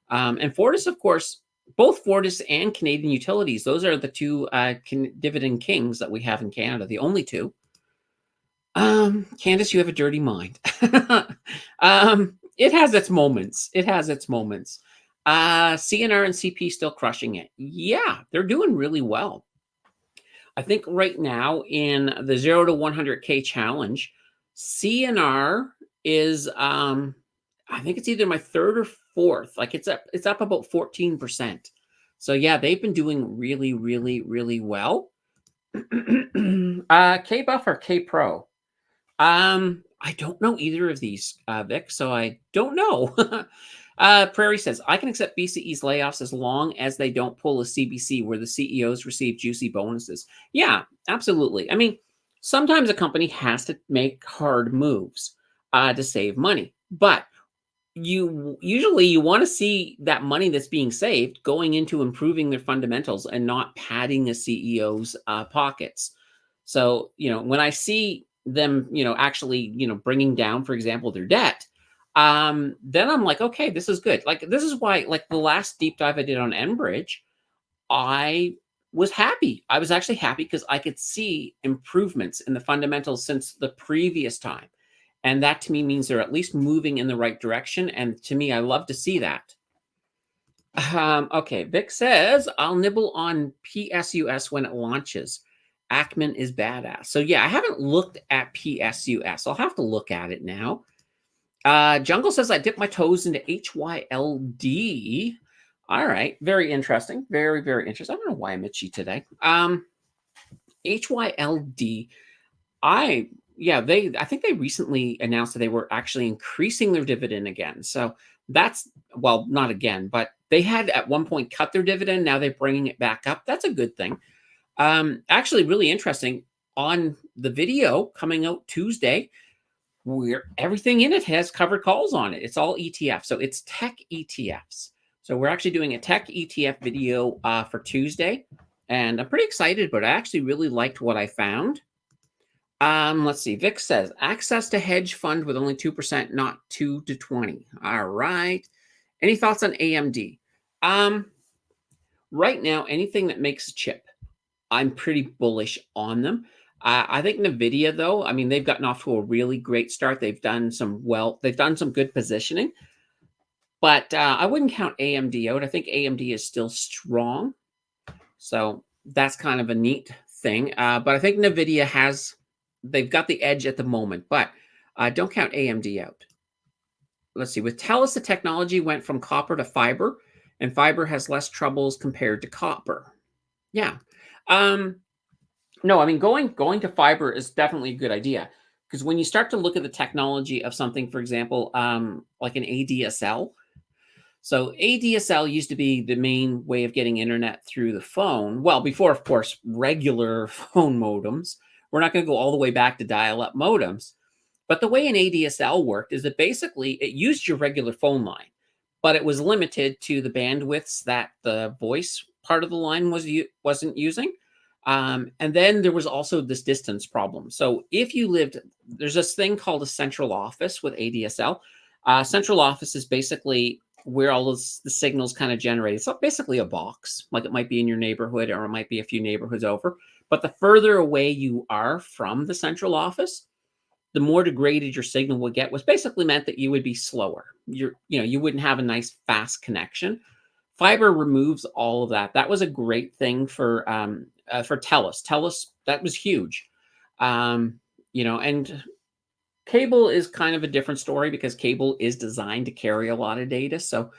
And Fortis, of course, both Fortis and Canadian Utilities, those are the two dividend kings that we have in Canada, the only two. Candace, you have a dirty mind. It has its moments. CNR and CP still crushing it. Yeah, they're doing really well. I think right now in the 0 to 100K challenge, CNR is I think it's either my third or fourth. Like it's up about 14%. So yeah, they've been doing really, really, really well. K Buff or K Pro? I don't know either of these, Vic, so I don't know. Prairie says, I can accept BCE's layoffs as long as they don't pull a CBC where the CEOs receive juicy bonuses. Yeah, absolutely. I mean, sometimes a company has to make hard moves to save money, but you want to see that money that's being saved going into improving their fundamentals and not padding a CEO's pockets. So, when I see them, actually, bringing down, for example, their debt, then I'm like, okay, this is good. Like, this is why, like, the last deep dive I did on Enbridge, I was happy. I was actually happy because I could see improvements in the fundamentals since the previous time. And that to me means they're at least moving in the right direction. And to me, I love to see that. Okay, Vic says, I'll nibble on PSUS when it launches. Ackman is badass. So yeah, I haven't looked at PSUS. I'll have to look at it now. Jungle says, I dip my toes into HYLD. All right, very interesting. Very, very interesting. I don't know why I'm itchy today. HYLD. I think they recently announced that they were actually increasing their dividend again. So that's, well, not again, but they had at one point cut their dividend. Now they're bringing it back up. That's a good thing. Actually, really interesting. On the video coming out Tuesday, where everything in it has covered calls on it. It's all ETF. So it's tech ETFs. So we're actually doing a tech ETF video for Tuesday. And I'm pretty excited, but I actually really liked what I found. Let's see. Vic says access to hedge fund with only 2%, not 2 to 20. All right. Any thoughts on AMD? Right now, anything that makes a chip, I'm pretty bullish on them. I think Nvidia, though, I mean, they've gotten off to a really great start. They've done some good positioning, but I wouldn't count AMD out. I think AMD is still strong, so that's kind of a neat thing. But I think Nvidia they've got the edge at the moment, but don't count AMD out. Let's see. With TELUS, the technology went from copper to fiber, and fiber has less troubles compared to copper. Yeah. No, I mean, going to fiber is definitely a good idea, because when you start to look at the technology of something, for example, like an ADSL. So ADSL used to be the main way of getting internet through the phone. Well, before, of course, regular phone modems. We're not going to go all the way back to dial-up modems. But the way an ADSL worked is that basically it used your regular phone line, but it was limited to the bandwidths that the voice part of the line wasn't using. And then there was also this distance problem. So if you there's this thing called a central office with ADSL. Central office is basically where all the signals kind of generate. It's basically a box, like it might be in your neighborhood or it might be a few neighborhoods over. But the further away you are from the central office, the more degraded your signal would get, which basically meant that you would be slower. You wouldn't have a nice fast connection. Fiber removes all of that. That was a great thing for TELUS. TELUS, that was huge. And cable is kind of a different story because cable is designed to carry a lot of data. So,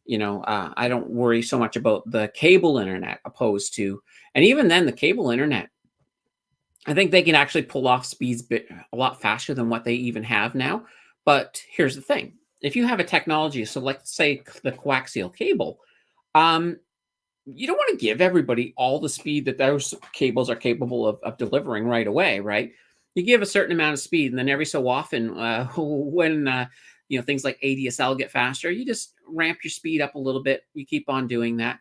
I don't worry so much about the cable internet opposed to, and even then the cable internet, I think they can actually pull off speeds a lot faster than what they even have now. But here's the thing. If you have a technology, so let's say the coaxial cable, you don't want to give everybody all the speed that those cables are capable of delivering right away, right? You give a certain amount of speed, and then every so often, when things like ADSL get faster, you just ramp your speed up a little bit. You keep on doing that.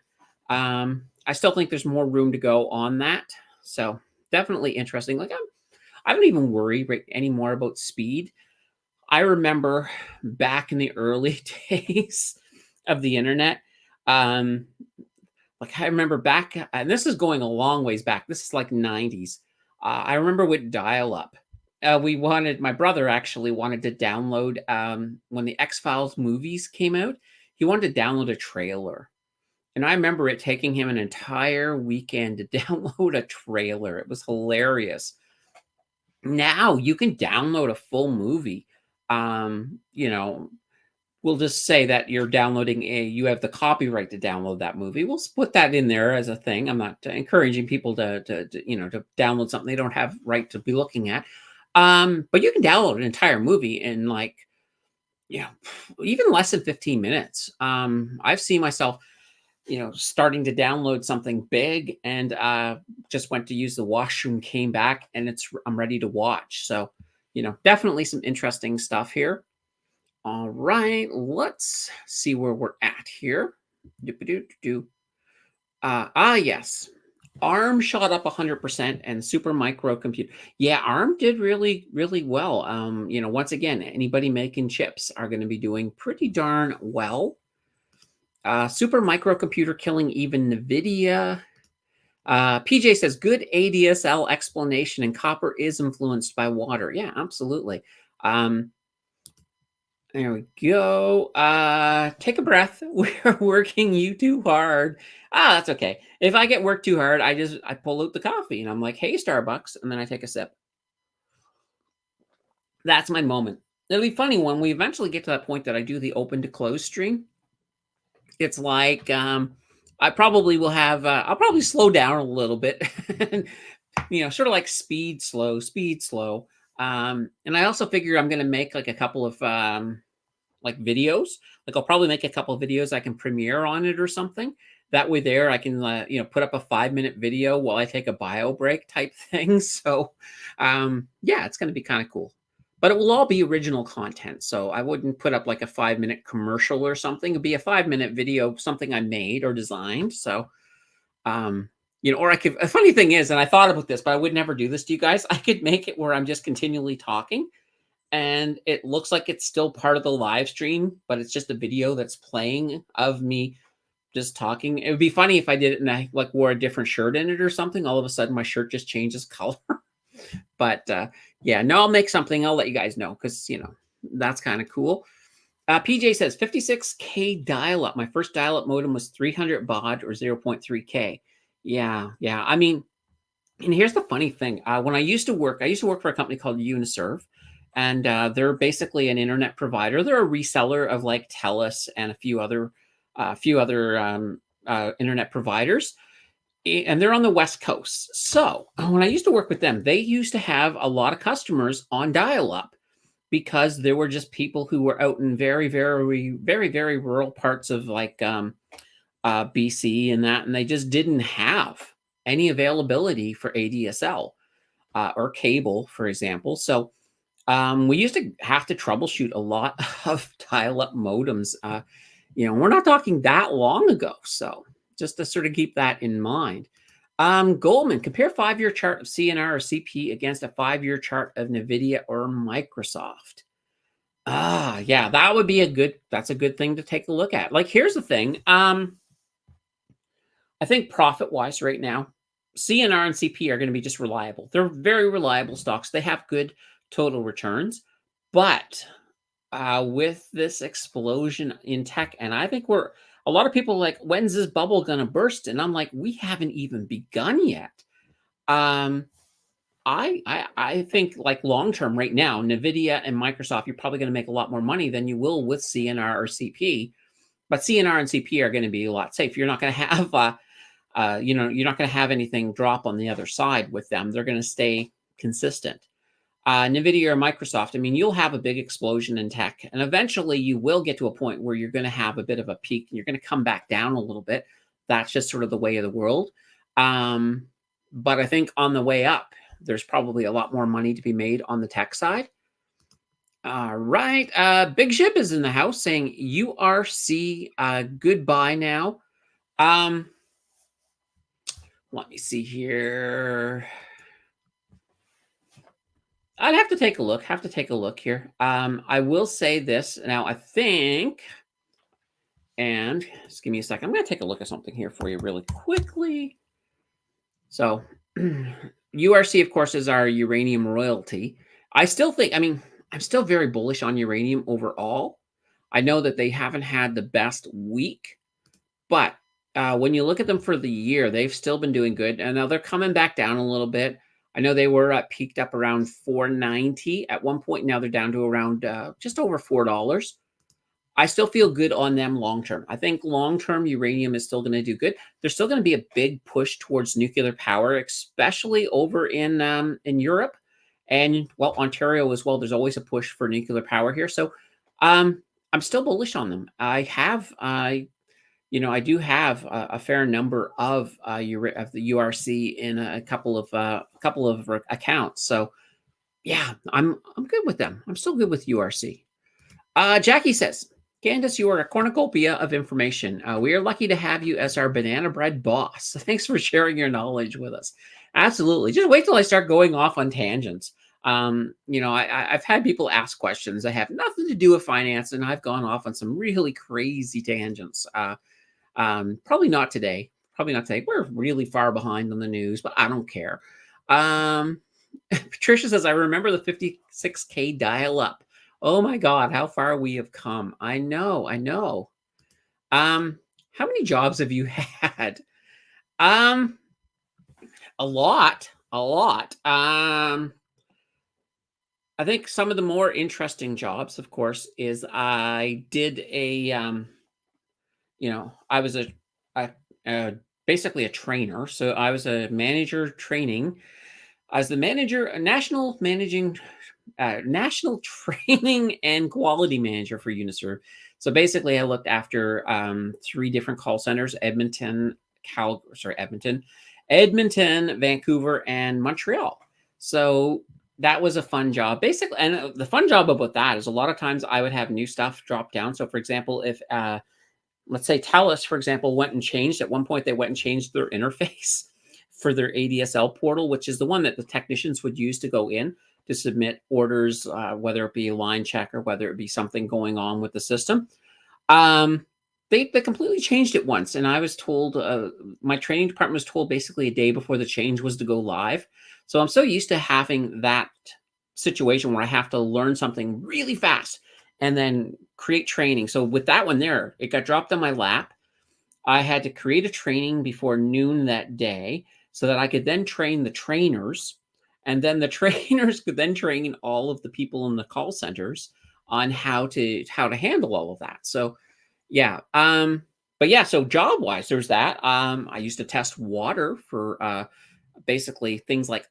I still think there's more room to go on that. So definitely interesting. Like I don't even worry anymore about speed. I remember back in the early days of the internet, like I remember back, and this is going a long ways back. This is like 90s. I remember with dial-up. My brother actually wanted to download, when the X-Files movies came out, he wanted to download a trailer. And I remember it taking him an entire weekend to download a trailer. It was hilarious. Now you can download a full movie, we'll just say that you're downloading you have the copyright to download that movie. We'll put that in there as a thing. I'm not encouraging people to download something they don't have right to be looking at. But you can download an entire movie in like, even less than 15 minutes. I've seen myself, starting to download something big and just went to use the washroom, came back, and I'm ready to watch. So, definitely some interesting stuff here. All right, let's see where we're at here. Yes. ARM shot up 100% and super micro compute. Yeah, ARM did really, really well. Once again, anybody making chips are going to be doing pretty darn well. Super microcomputer killing even NVIDIA. PJ says, good ADSL explanation, and copper is influenced by water. Yeah, absolutely. There we go. Take a breath. We're working you too hard. That's okay. If I get worked too hard, I pull out the coffee and I'm like, hey, Starbucks. And then I take a sip. That's my moment. It'll be funny when we eventually get to that point that I do the open to close stream. It's like, I probably will have, I'll probably slow down a little bit, sort of like speed, slow. And I also figure I'm going to make like a couple of, like videos. Like I'll probably make a couple of videos I can premiere on it or something. That way there I can, put up a 5-minute video while I take a bio break type thing. So, yeah, it's going to be kind of cool. But it will all be original content. So I wouldn't put up like a 5-minute commercial or something. It'd be a 5-minute video, something I made or designed. So, or I could, a funny thing is, and I thought about this, but I would never do this to you guys. I could make it where I'm just continually talking and it looks like it's still part of the live stream, but it's just a video that's playing of me just talking. It would be funny if I did it and I like wore a different shirt in it or something. All of a sudden my shirt just changes color. But yeah, no, I'll make something. I'll let you guys know because, that's kind of cool. PJ says 56K dial-up. My first dial-up modem was 300 baud or 0.3K. Yeah. I mean, and here's the funny thing. When I used to work for a company called Uniserve, and they're basically an internet provider. They're a reseller of like TELUS and a few other internet providers. And they're on the West Coast. So when I used to work with them, they used to have a lot of customers on dial-up because there were just people who were out in very, very, very, very rural parts of like BC and that, and they just didn't have any availability for ADSL or cable, for example. So we used to have to troubleshoot a lot of dial-up modems. We're not talking that long ago. So just to sort of keep that in mind. Goldman, compare 5-year chart of CNR or CP against a 5-year chart of NVIDIA or Microsoft. Yeah, that's a good thing to take a look at. Like, here's the thing. I think profit-wise right now, CNR and CP are going to be just reliable. They're very reliable stocks. They have good total returns. But with this explosion in tech, and I think a lot of people are like, when's this bubble going to burst? And I'm like, we haven't even begun yet. I think like long-term right now, NVIDIA and Microsoft, you're probably going to make a lot more money than you will with CNR or CP. But CNR and CP are going to be a lot safe. You're not going to have, you're not going to have anything drop on the other side with them. They're going to stay consistent. NVIDIA or Microsoft, I mean, you'll have a big explosion in tech. And eventually you will get to a point where you're going to have a bit of a peak and you're going to come back down a little bit. That's just sort of the way of the world. But I think on the way up, there's probably a lot more money to be made on the tech side. All right. Big Ship is in the house saying URC, goodbye now. Let me see here. I'd have to take a look. Here. I will say this now. I think, and just give me a second. I'm going to take a look at something here for you really quickly. So, URC, of course, is our uranium royalty. I still think. I mean, I'm still very bullish on uranium overall. I know that they haven't had the best week, but when you look at them for the year, they've still been doing good. And now they're coming back down a little bit. I know they were peaked up around $4.90 at one point. Now they're down to around just over $4. I still feel good on them long term. I think long term uranium is still going to do good. There's still going to be a big push towards nuclear power, especially over in Europe and well Ontario as well. There's always a push for nuclear power here, so um, I'm still bullish on them. I do have a fair number of of the URC in a couple of accounts. So yeah, I'm good with them. I'm still good with URC. Jackie says, Candace, you are a cornucopia of information. We are lucky to have you as our banana bread boss. Thanks for sharing your knowledge with us. Absolutely. Just wait till I start going off on tangents. I've had people ask questions that have nothing to do with finance, and I've gone off on some really crazy tangents. Probably not today. Probably not today. We're really far behind on the news, but I don't care. Patricia says, I remember the 56K dial up. Oh my God, how far we have come. I know, I know. How many jobs have you had? A lot, a lot. I think some of the more interesting jobs, of course, is I did I was basically a trainer. So I was a manager training. I was the manager, a national training and quality manager for Uniserve. So basically, I looked after 3 different call centers: Edmonton, Vancouver, and Montreal. So that was a fun job, basically. And the fun job about that is a lot of times I would have new stuff drop down. So, for example, if let's say TELUS, for example, went and changed at one point, they went and changed their interface for their ADSL portal, which is the one that the technicians would use to go in to submit orders, whether it be a line check or whether it be something going on with the system. They completely changed it once, and I was told, my training department was told basically a day before the change was to go live. So I'm so used to having that situation where I have to learn something really fast and then create training. So with that one there, it got dropped on my lap. I had to create a training before noon that day so that I could then train the trainers, and then the trainers could then train all of the people in the call centers on how to handle all of that. So yeah, but yeah, so job wise, there's that. I used to test water for basically things like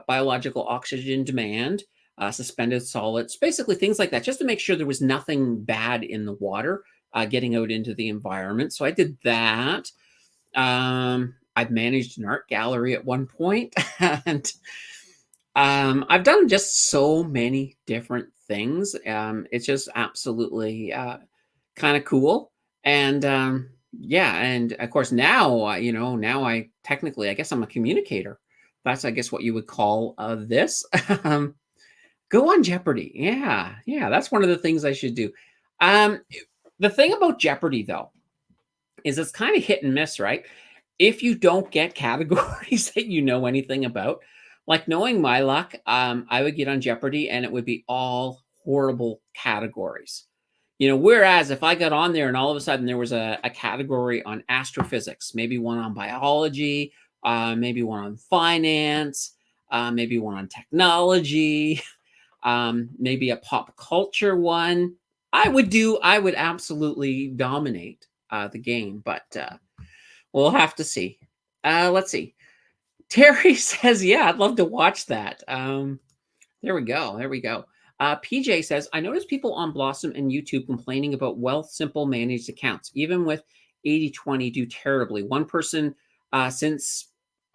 biological oxygen demand, suspended solids, basically things like that, just to make sure there was nothing bad in the water getting out into the environment. So I did that. I've managed an art gallery at one point, and I've done just so many different things. It's just absolutely kind of cool. And yeah, and of course now, now I technically, I guess I'm a communicator. That's, I guess, what you would call this. Go on Jeopardy. Yeah, yeah, that's one of the things I should do. The thing about Jeopardy, though, is it's kind of hit and miss, right? If you don't get categories that you know anything about, like knowing my luck, I would get on Jeopardy and it would be all horrible categories. Whereas if I got on there and all of a sudden there was a category on astrophysics, maybe one on biology, maybe one on finance, maybe one on technology, maybe a pop culture one, I would absolutely dominate the game, but we'll have to see. Let's see. Terry says, yeah, I'd love to watch that. There we go. There we go. PJ says, I notice people on Blossom and YouTube complaining about Wealthsimple managed accounts, even with 80/20 do terribly. One person since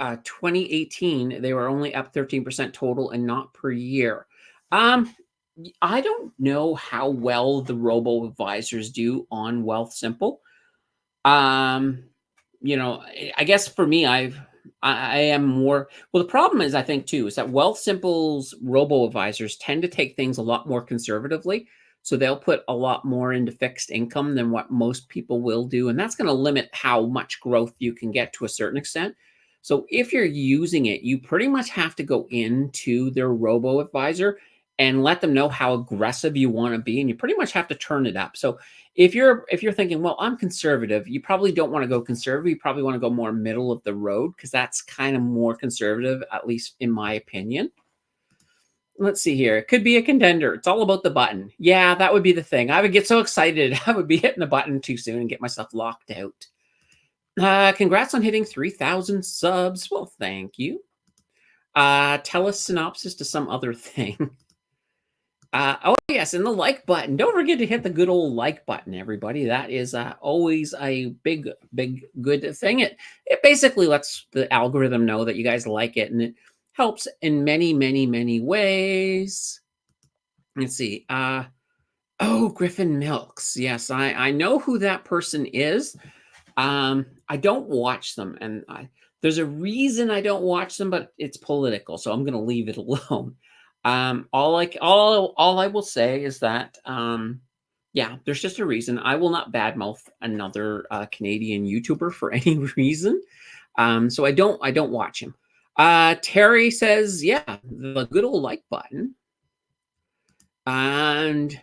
2018, they were only up 13% total and not per year. I don't know how well the robo advisors do on Wealthsimple. I guess for me, I am more, well, the problem is, I think too, is that Wealthsimple's robo advisors tend to take things a lot more conservatively. So they'll put a lot more into fixed income than what most people will do. And that's going to limit how much growth you can get to a certain extent. So if you're using it, you pretty much have to go into their robo advisor and let them know how aggressive you want to be. And you pretty much have to turn it up. So if you're thinking, well, I'm conservative, you probably don't want to go conservative. You probably want to go more middle of the road, because that's kind of more conservative, at least in my opinion. let's see here. It could be a contender. It's all about the button. Yeah, that would be the thing. I would get so excited. I would be hitting the button too soon and get myself locked out. Congrats on hitting 3,000 subs. Well, thank you. Tell us synopsis to some other thing. Oh, yes, and the like button. Don't forget to hit the good old like button, everybody. That is always a big, big, good thing. It basically lets the algorithm know that you guys like it, and it helps in many, many, many ways. Let's see. Oh, Griffin Milks. Yes, I know who that person is. I don't watch them, and there's a reason I don't watch them, but it's political, so I'm going to leave it alone. All I will say is that yeah, there's just a reason. I will not badmouth another Canadian YouTuber for any reason. So I don't watch him. Terry says, yeah, the good old like button. And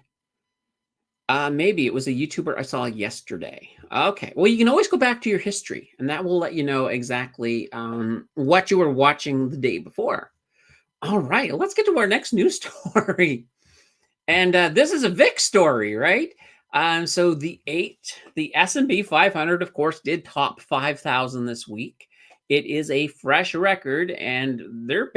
maybe it was a YouTuber I saw yesterday. Okay, well, you can always go back to your history, and that will let you know exactly what you were watching the day before. All right, let's get to our next news story. And this is a Vic story, right? So the S&P 500, of course, did top 5,000 this week. It is a fresh record, and they're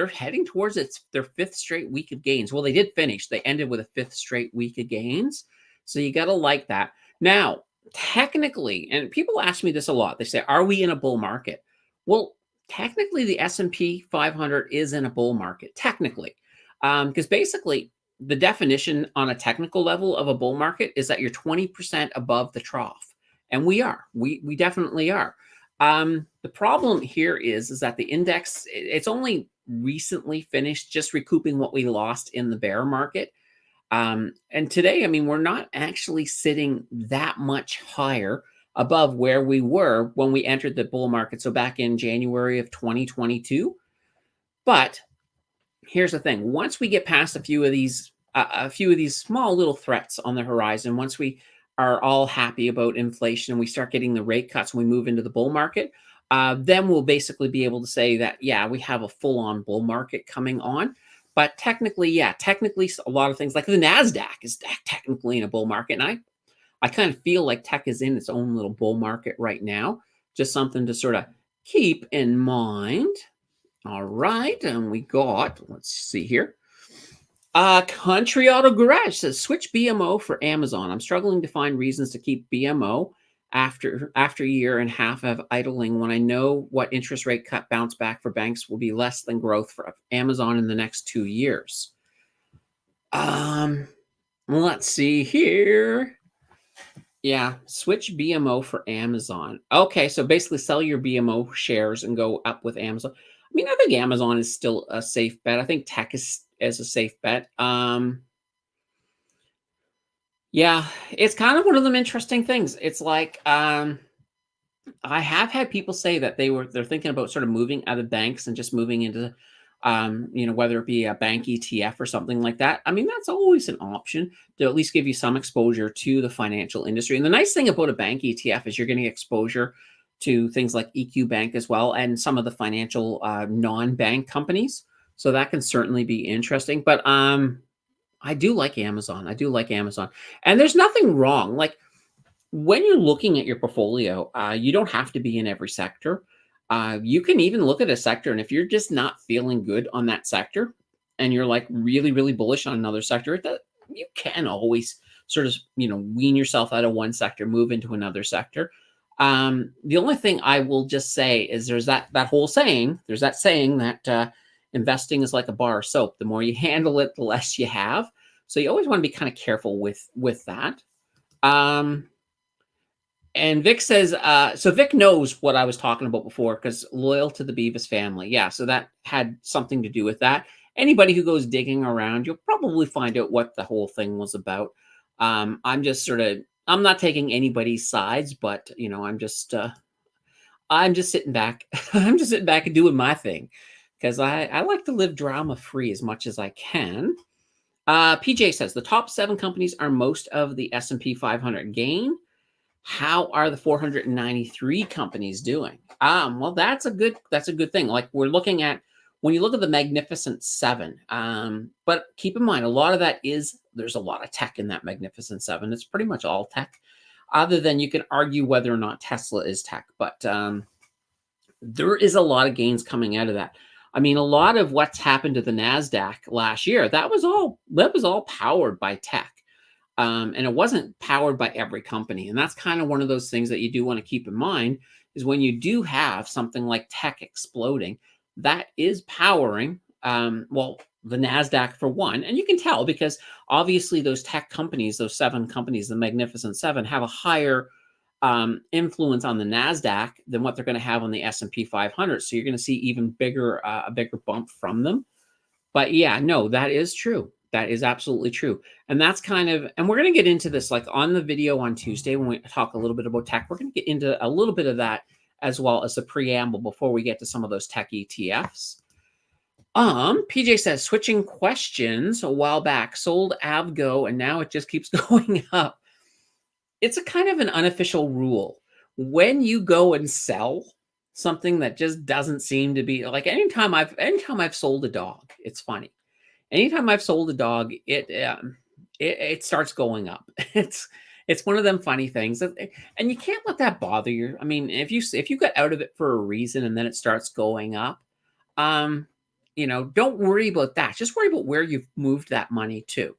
heading towards their fifth straight week of gains. Well, they did finish. They ended with a fifth straight week of gains. So you got to like that. Now, technically, and people ask me this a lot. They say, are we in a bull market? Well, technically, the S&P 500 is in a bull market, technically. Because basically, the definition on a technical level of a bull market is that you're 20% above the trough. And we are. We definitely are. The problem here is that the index, it's only recently finished just recouping what we lost in the bear market. And today, I mean, we're not actually sitting that much higher above where we were when we entered the bull market. So back in January of 2022. But here's the thing. Once we get past a few of these small little threats on the horizon, once we are all happy about inflation and we start getting the rate cuts and we move into the bull market, then we'll basically be able to say that, yeah, we have a full-on bull market coming on. But technically, a lot of things like the NASDAQ is technically in a bull market. And I kind of feel like tech is in its own little bull market right now. Just something to sort of keep in mind. All right, and we got, let's see here. Country Auto Garage says, switch BMO for Amazon. I'm struggling to find reasons to keep BMO after a year and a half of idling when I know what interest rate cut bounce back for banks will be less than growth for Amazon in the next 2 years. Let's see here. Yeah, switch BMO for Amazon. Okay, so basically sell your BMO shares and go up with Amazon. I mean, I think Amazon is still a safe bet. I think tech is a safe bet. Yeah, it's kind of one of them interesting things. It's like I have had people say that they're thinking about sort of moving out of banks and just moving into whether it be a bank ETF or something like that. I mean, that's always an option to at least give you some exposure to the financial industry. And the nice thing about a bank ETF is you're getting exposure to things like EQ Bank as well and some of the financial non-bank companies. So that can certainly be interesting. But I do like Amazon. And there's nothing wrong. Like when you're looking at your portfolio, you don't have to be in every sector. You can even look at a sector, and if you're just not feeling good on that sector, and you're like really, really bullish on another sector, you can always sort of wean yourself out of one sector, move into another sector. The only thing I will just say is there's that whole saying. There's that saying that investing is like a bar of soap. The more you handle it, the less you have. So you always want to be kind of careful with that. And Vic says, so Vic knows what I was talking about before because loyal to the Beavis family. Yeah, so that had something to do with that. Anybody who goes digging around, you'll probably find out what the whole thing was about. I'm not taking anybody's sides, but I'm just sitting back. I'm just sitting back and doing my thing because I like to live drama free as much as I can. PJ says the top 7 companies are most of the S&P 500 gain. How are the 493 companies doing? Well, that's a good thing. Like we're looking at when you look at the Magnificent Seven, but keep in mind, a lot of that there's a lot of tech in that Magnificent Seven. It's pretty much all tech, other than you can argue whether or not Tesla is tech, but there is a lot of gains coming out of that. I mean, a lot of what's happened to the Nasdaq last year, that was all powered by tech. And it wasn't powered by every company. And that's kind of one of those things that you do want to keep in mind is when you do have something like tech exploding, that is powering, well, the NASDAQ for one. And you can tell because obviously those tech companies, those 7 companies, the Magnificent Seven, have a higher influence on the NASDAQ than what they're going to have on the S&P 500. So you're going to see even a bigger bump from them. But yeah, no, that is true. That is absolutely true. And that's kind of, and we're going to get into this like on the video on Tuesday when we talk a little bit about tech. We're going to get into a little bit of that as well as a preamble before we get to some of those tech ETFs. PJ says, switching questions a while back, sold Avgo, and now it just keeps going up. It's a kind of an unofficial rule. When you go and sell something that just doesn't seem to be like anytime I've sold a dog, it's funny. Anytime I've sold a dog, it starts going up. It's one of them funny things, and you can't let that bother you. I mean, if you got out of it for a reason and then it starts going up, don't worry about that. Just worry about where you've moved that money to.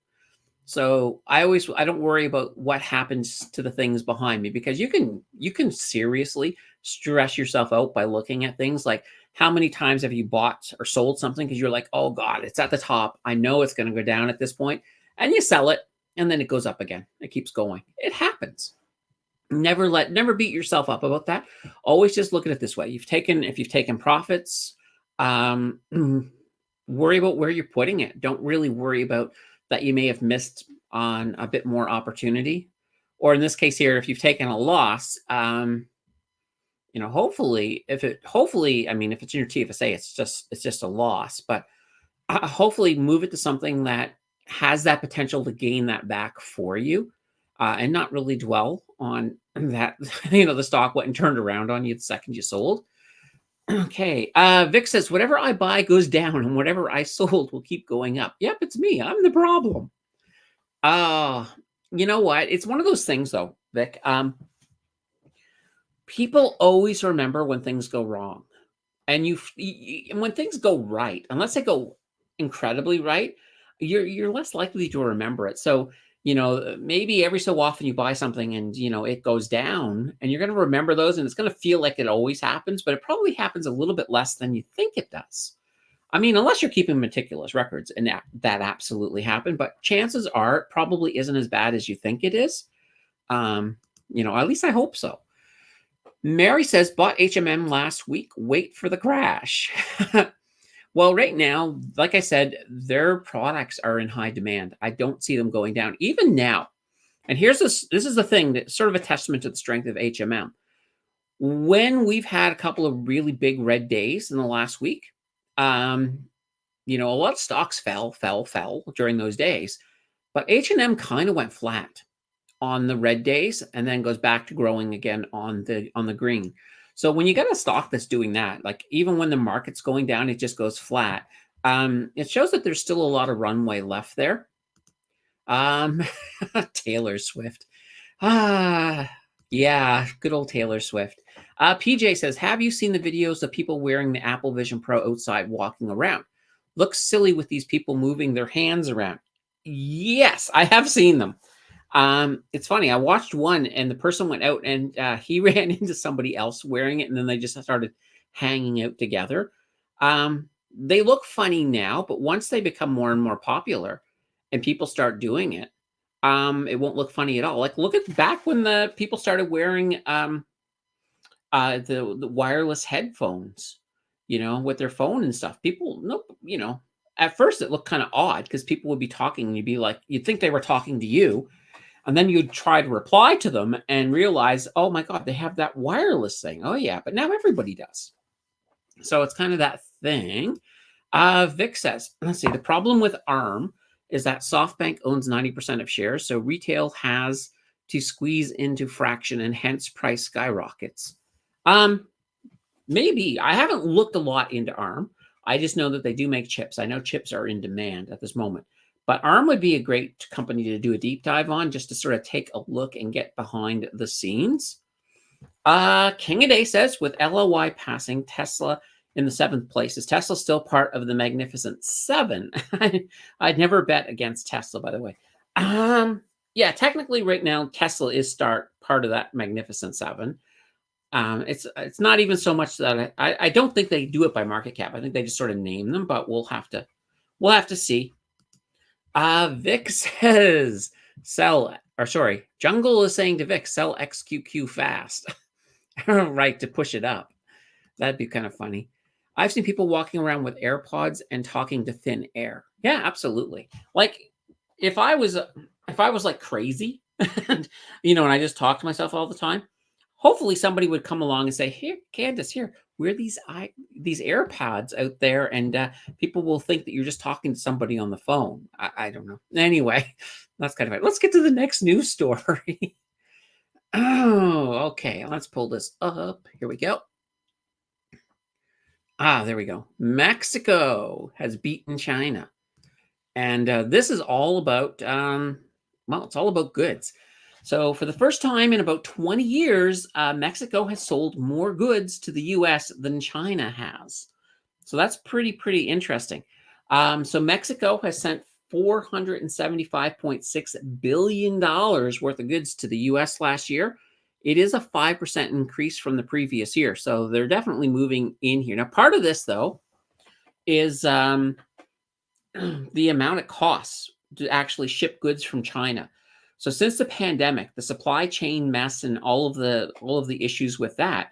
So I don't worry about what happens to the things behind me because you can seriously stress yourself out by looking at things like how many times have you bought or sold something because you're like, oh God, it's at the top. I know it's going to go down at this point, and you sell it and then it goes up again. It keeps going. It happens. Never beat yourself up about that. Always just look at it this way. If you've taken profits, worry about where you're putting it. Don't really worry about that you may have missed on a bit more opportunity. Or in this case here, if you've taken a loss, hopefully, if it's in your TFSA, it's just a loss, but hopefully move it to something that has that potential to gain that back for you, and not really dwell on that, the stock went and turned around on you the second you sold. Okay. Vic says, whatever I buy goes down and whatever I sold will keep going up. Yep, it's me. I'm the problem. You know what? It's one of those things though, Vic. People always remember when things go wrong. And when things go right, unless they go incredibly right, you're less likely to remember it. So, maybe every so often you buy something and, it goes down and you're going to remember those and it's going to feel like it always happens, but it probably happens a little bit less than you think it does. I mean, unless you're keeping meticulous records and that absolutely happened, but chances are it probably isn't as bad as you think it is. At least I hope so. Mary says, bought HMM last week. Wait for the crash. Well, right now, like I said, their products are in high demand. I don't see them going down even now. And this is the thing that's sort of a testament to the strength of HMM. When we've had a couple of really big red days in the last week, a lot of stocks fell during those days, but H&M kind of went flat on the red days and then goes back to growing again on the green. So when you get a stock that's doing that, like even when the market's going down, it just goes flat. It shows that there's still a lot of runway left there. Taylor Swift. Yeah, good old Taylor Swift. PJ says, have you seen the videos of people wearing the Apple Vision Pro outside walking around? Looks silly with these people moving their hands around. Yes, I have seen them. It's funny. I watched one and the person went out and he ran into somebody else wearing it and then they just started hanging out together. They look funny now, but once they become more and more popular and people start doing it, it won't look funny at all. Like look at back when the people started wearing the wireless headphones, with their phone and stuff. People, at first it looked kind of odd because people would be talking and you'd think they were talking to you. And then you'd try to reply to them and realize, oh my God, they have that wireless thing. Oh yeah, but now everybody does. So it's kind of that thing. Vic says, let's see, the problem with ARM is that SoftBank owns 90% of shares, so retail has to squeeze into fraction and hence price skyrockets. Maybe. I haven't looked a lot into ARM. I just know that they do make chips. I know chips are in demand at this moment. But ARM would be a great company to do a deep dive on, just to sort of take a look and get behind the scenes. King of Day says, with LOI passing Tesla in the 7th place, is Tesla still part of the Magnificent Seven? I'd never bet against Tesla, by the way. Yeah, technically right now, Tesla is part of that Magnificent Seven. It's not even so much that I don't think they do it by market cap. I think they just sort of name them, but we'll have to see. Vic says Jungle is saying to Vic, sell XQQ fast. Right, to push it up. That'd be kind of funny. I've seen people walking around with AirPods and talking to thin air. Yeah, absolutely. Like if I was like crazy, and and I just talk to myself all the time, hopefully somebody would come along and say, "Here, Candace, here, wear these AirPods out there, and people will think that you're just talking to somebody on the phone." I don't know. Anyway, that's kind of it. Let's get to the next news story. Oh, okay. Let's pull this up. Here we go. There we go. Mexico has beaten China. And this is all about, it's all about goods. So for the first time in about 20 years, Mexico has sold more goods to the U.S. than China has. So that's pretty interesting. So Mexico has sent $475.6 billion worth of goods to the U.S. last year. It is a 5% increase from the previous year. So they're definitely moving in here. Now, part of this, though, is the amount it costs to actually ship goods from China. So since the pandemic, the supply chain mess and all of the issues with that,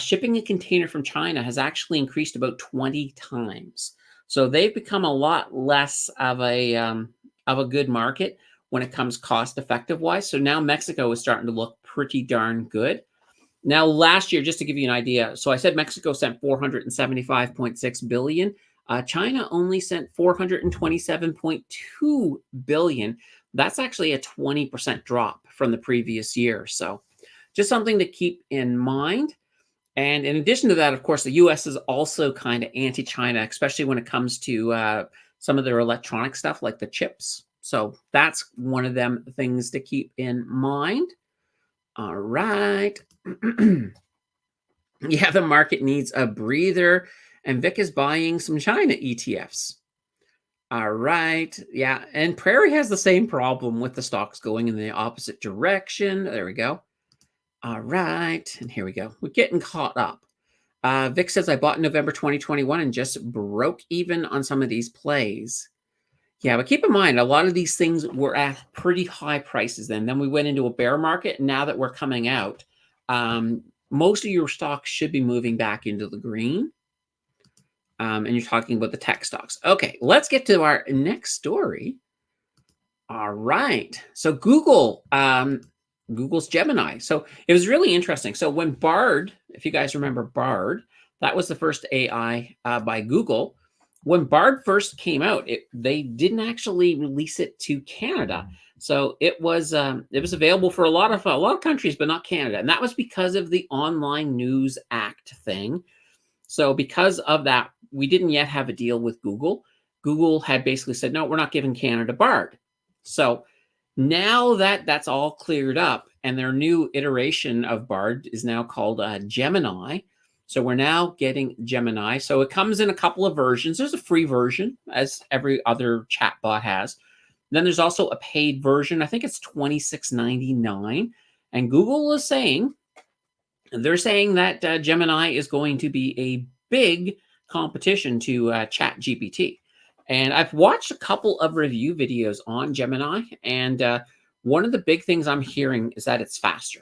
shipping a container from China has actually increased about 20 times. So they've become a lot less of a good market when it comes cost effective wise. So now Mexico is starting to look pretty darn good. Now, last year, just to give you an idea, so I said Mexico sent 475.6 billion. China only sent 427.2 billion. That's actually a 20% drop from the previous year. So just something to keep in mind. And in addition to that, of course, the U.S. is also kind of anti-China, especially when it comes to some of their electronic stuff like the chips. So that's one of them things to keep in mind. All right. Yeah, the market needs a breather, and Vic is buying some China ETFs. All right. Yeah, and Prairie has the same problem with the stocks going in the opposite direction. There we go. All right, and here we go. We're getting caught up. Vic says, I bought in November 2021 and just broke even on some of these plays. Yeah, but keep in mind, a lot of these things were at pretty high prices then. Then we went into a bear market. And now that we're coming out, most of your stocks should be moving back into the green. And you're talking about the tech stocks. Okay, let's get to our next story. All right. So Google, Google's Gemini. So it was really interesting. So when Bard, if you guys remember Bard, that was the first AI by Google. When Bard first came out, they didn't actually release it to Canada. So it was available for a lot of countries, but not Canada. And that was because of the Online News Act thing. So because of that, we didn't yet have a deal with Google. Google had basically said, no, we're not giving Canada Bard. So now that that's all cleared up, and their new iteration of Bard is now called Gemini. So we're now getting Gemini. So it comes in a couple of versions. There's a free version, as every other chatbot has. Then there's also a paid version. I think it's $26.99. And Google is saying, they're saying that Gemini is going to be a big competition to ChatGPT. And I've watched a couple of review videos on Gemini, and one of the big things I'm hearing is that it's faster.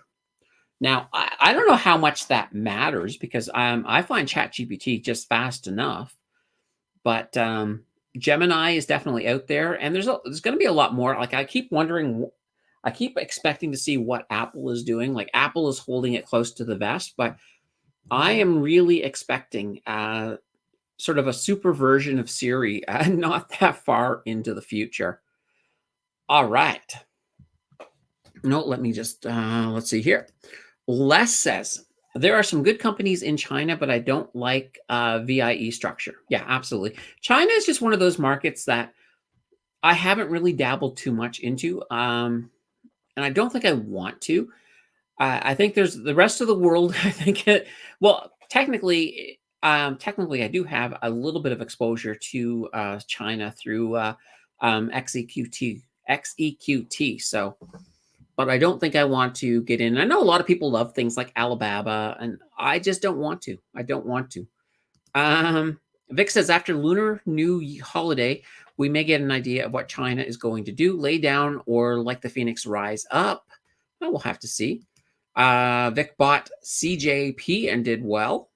Now, I don't know how much that matters, because I find ChatGPT just fast enough. But Gemini is definitely out there, and there's going to be a lot more. Like, I keep expecting to see what Apple is doing. Like, Apple is holding it close to the vest, but I am really expecting sort of a super version of Siri not that far into the future. All right. No, let me just, let's see here. Les says, There are some good companies in China, but I don't like VIE structure. Yeah, absolutely. China is just one of those markets that I haven't really dabbled too much into, and I don't think I want to. I think there's the rest of the world. I think well, technically, I do have a little bit of exposure to China through XEQT. So, but I don't think I want to get in. I know a lot of people love things like Alibaba, and I just don't want to. I don't want to. Um, Vic says after Lunar Holiday, we may get an idea of what China is going to do: lay down or like the Phoenix rise up. Well, we'll have to see. Vic bought CJP and did well.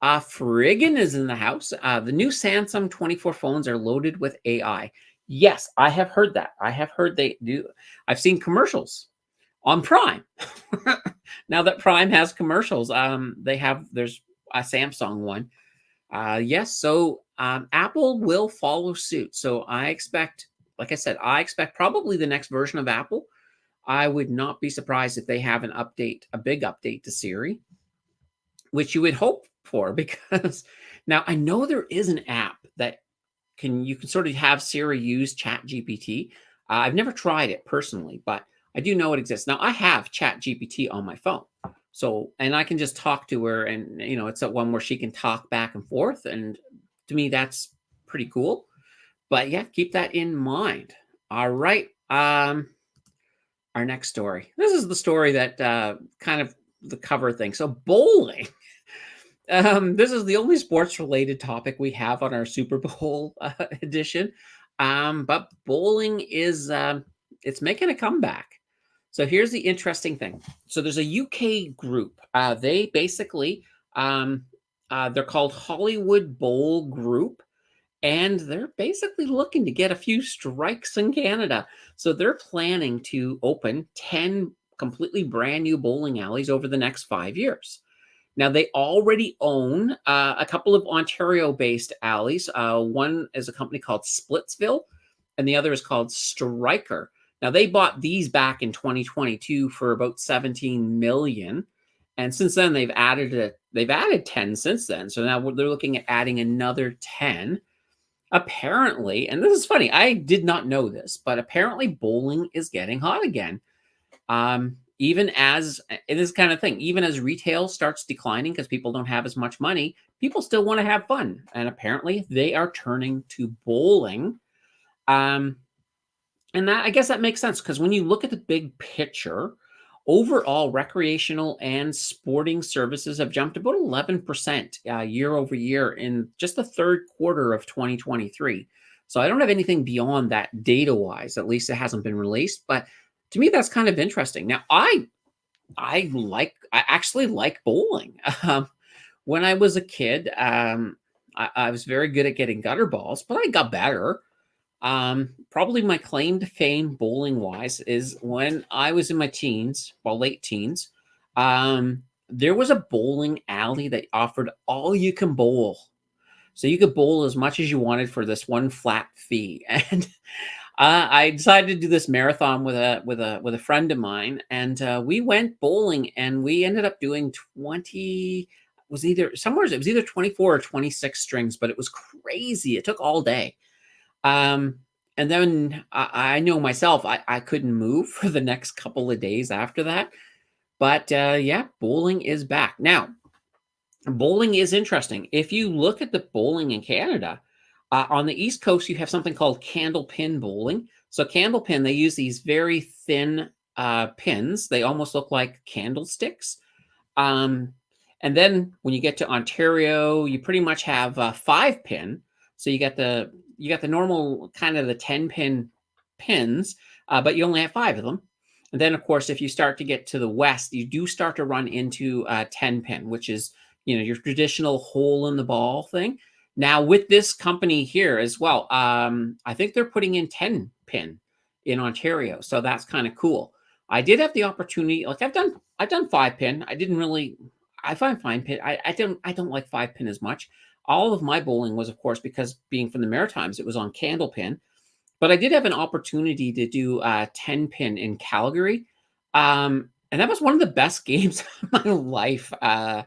Friggin is in the house. The new Samsung 24 phones are loaded with AI. Yes, I have heard that. I have heard they do. I've seen commercials on Prime. Now that Prime has commercials, there's a Samsung one. Yes, so Apple will follow suit. So I expect, like I said, I expect probably the next version of Apple. I would not be surprised if they have a big update to Siri, which you would hope for, because now I know there is an app that you can sort of have Siri use Chat GPT. I've never tried it personally, but I do know it exists. Now I have Chat GPT on my phone. So, and I can just talk to her, and it's that one where she can talk back and forth. And to me, that's pretty cool. But yeah, keep that in mind. All right. Our next story. This is the story that kind of the cover thing. So bowling. This is the only sports related topic we have on our Super Bowl edition. But bowling is it's making a comeback. So here's the interesting thing. So there's a UK group. They basically they're called Hollywood Bowl Group, and they're basically looking to get a few strikes in Canada. So they're planning to open 10 completely brand new bowling alleys over the next 5 years. Now, they already own a couple of Ontario-based alleys. One is a company called Splitsville, and the other is called Striker. Now, they bought these back in 2022 for about 17 million, and since then they've added 10 since then. So now they're looking at adding another 10. Apparently, and this is funny, I did not know this, but apparently bowling is getting hot again. Even as it is kind of thing, even as retail starts declining because people don't have as much money, people still want to have fun. And apparently they are turning to bowling. And that, I guess that makes sense, because when you look at the big picture, overall recreational and sporting services have jumped about 11% year over year in just the third quarter of 2023. So I don't have anything beyond that data wise, at least it hasn't been released. But to me, that's kind of interesting. Now, I actually like bowling. When I was a kid, I was very good at getting gutter balls, but I got better. Probably my claim to fame bowling wise is when I was in my teens, well, late teens. There was a bowling alley that offered all you can bowl. So you could bowl as much as you wanted for this one flat fee. And I decided to do this marathon with a friend of mine, and we went bowling, and we ended up doing 20. It was either 24 or 26 strings, but it was crazy. It took all day. And then I know myself, I couldn't move for the next couple of days after that. But yeah, bowling is back now. Bowling is interesting. If you look at the bowling in Canada, on the East Coast, you have something called candlepin bowling. So candlepin, they use these very thin pins. They almost look like candlesticks. And then when you get to Ontario, you pretty much have 5-pin. So you got the normal kind of the 10-pin pins, but you only have 5 of them. And then, of course, if you start to get to the west, you do start to run into 10-pin, which is your traditional hole in the ball thing. Now, with this company here as well, I think they're putting in 10-pin in Ontario, so that's kind of cool. I did have the opportunity, like I've done 5-pin. I find 5-pin. I don't like 5-pin as much. All of my bowling was, of course, because being from the Maritimes, it was on candlepin. But I did have an opportunity to do 10-pin in Calgary. And that was one of the best games of my life. I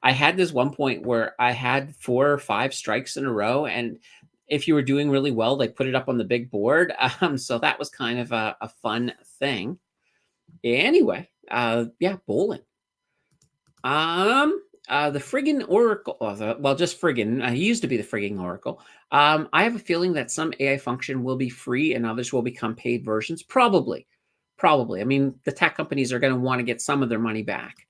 had this one point where I had 4 or 5 strikes in a row, and if you were doing really well, they put it up on the big board. So that was kind of a fun thing. Anyway, yeah, bowling. Um, the friggin' Oracle, well, just friggin', he used to be the frigging Oracle. I have a feeling that some AI function will be free and others will become paid versions. Probably. Probably. I mean, the tech companies are going to want to get some of their money back.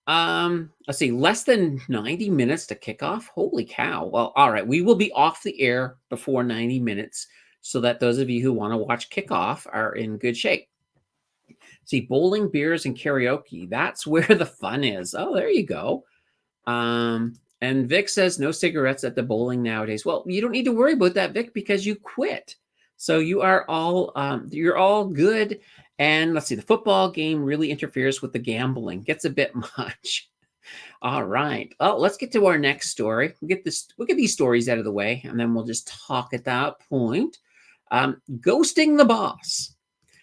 Let's see, less than 90 minutes to kick off. Holy cow. Well, all right. We will be off the air before 90 minutes so that those of you who want to watch kickoff are in good shape. See, bowling, beers, and karaoke. That's where the fun is. Oh, there you go. And Vic says no cigarettes at the bowling nowadays. Well, you don't need to worry about that, Vic, because you quit. So you're all good. And let's see, the football game really interferes with the gambling. Gets a bit much. All right. Oh, let's get to our next story. We'll get these stories out of the way, and then we'll just talk at that point. Ghosting the boss.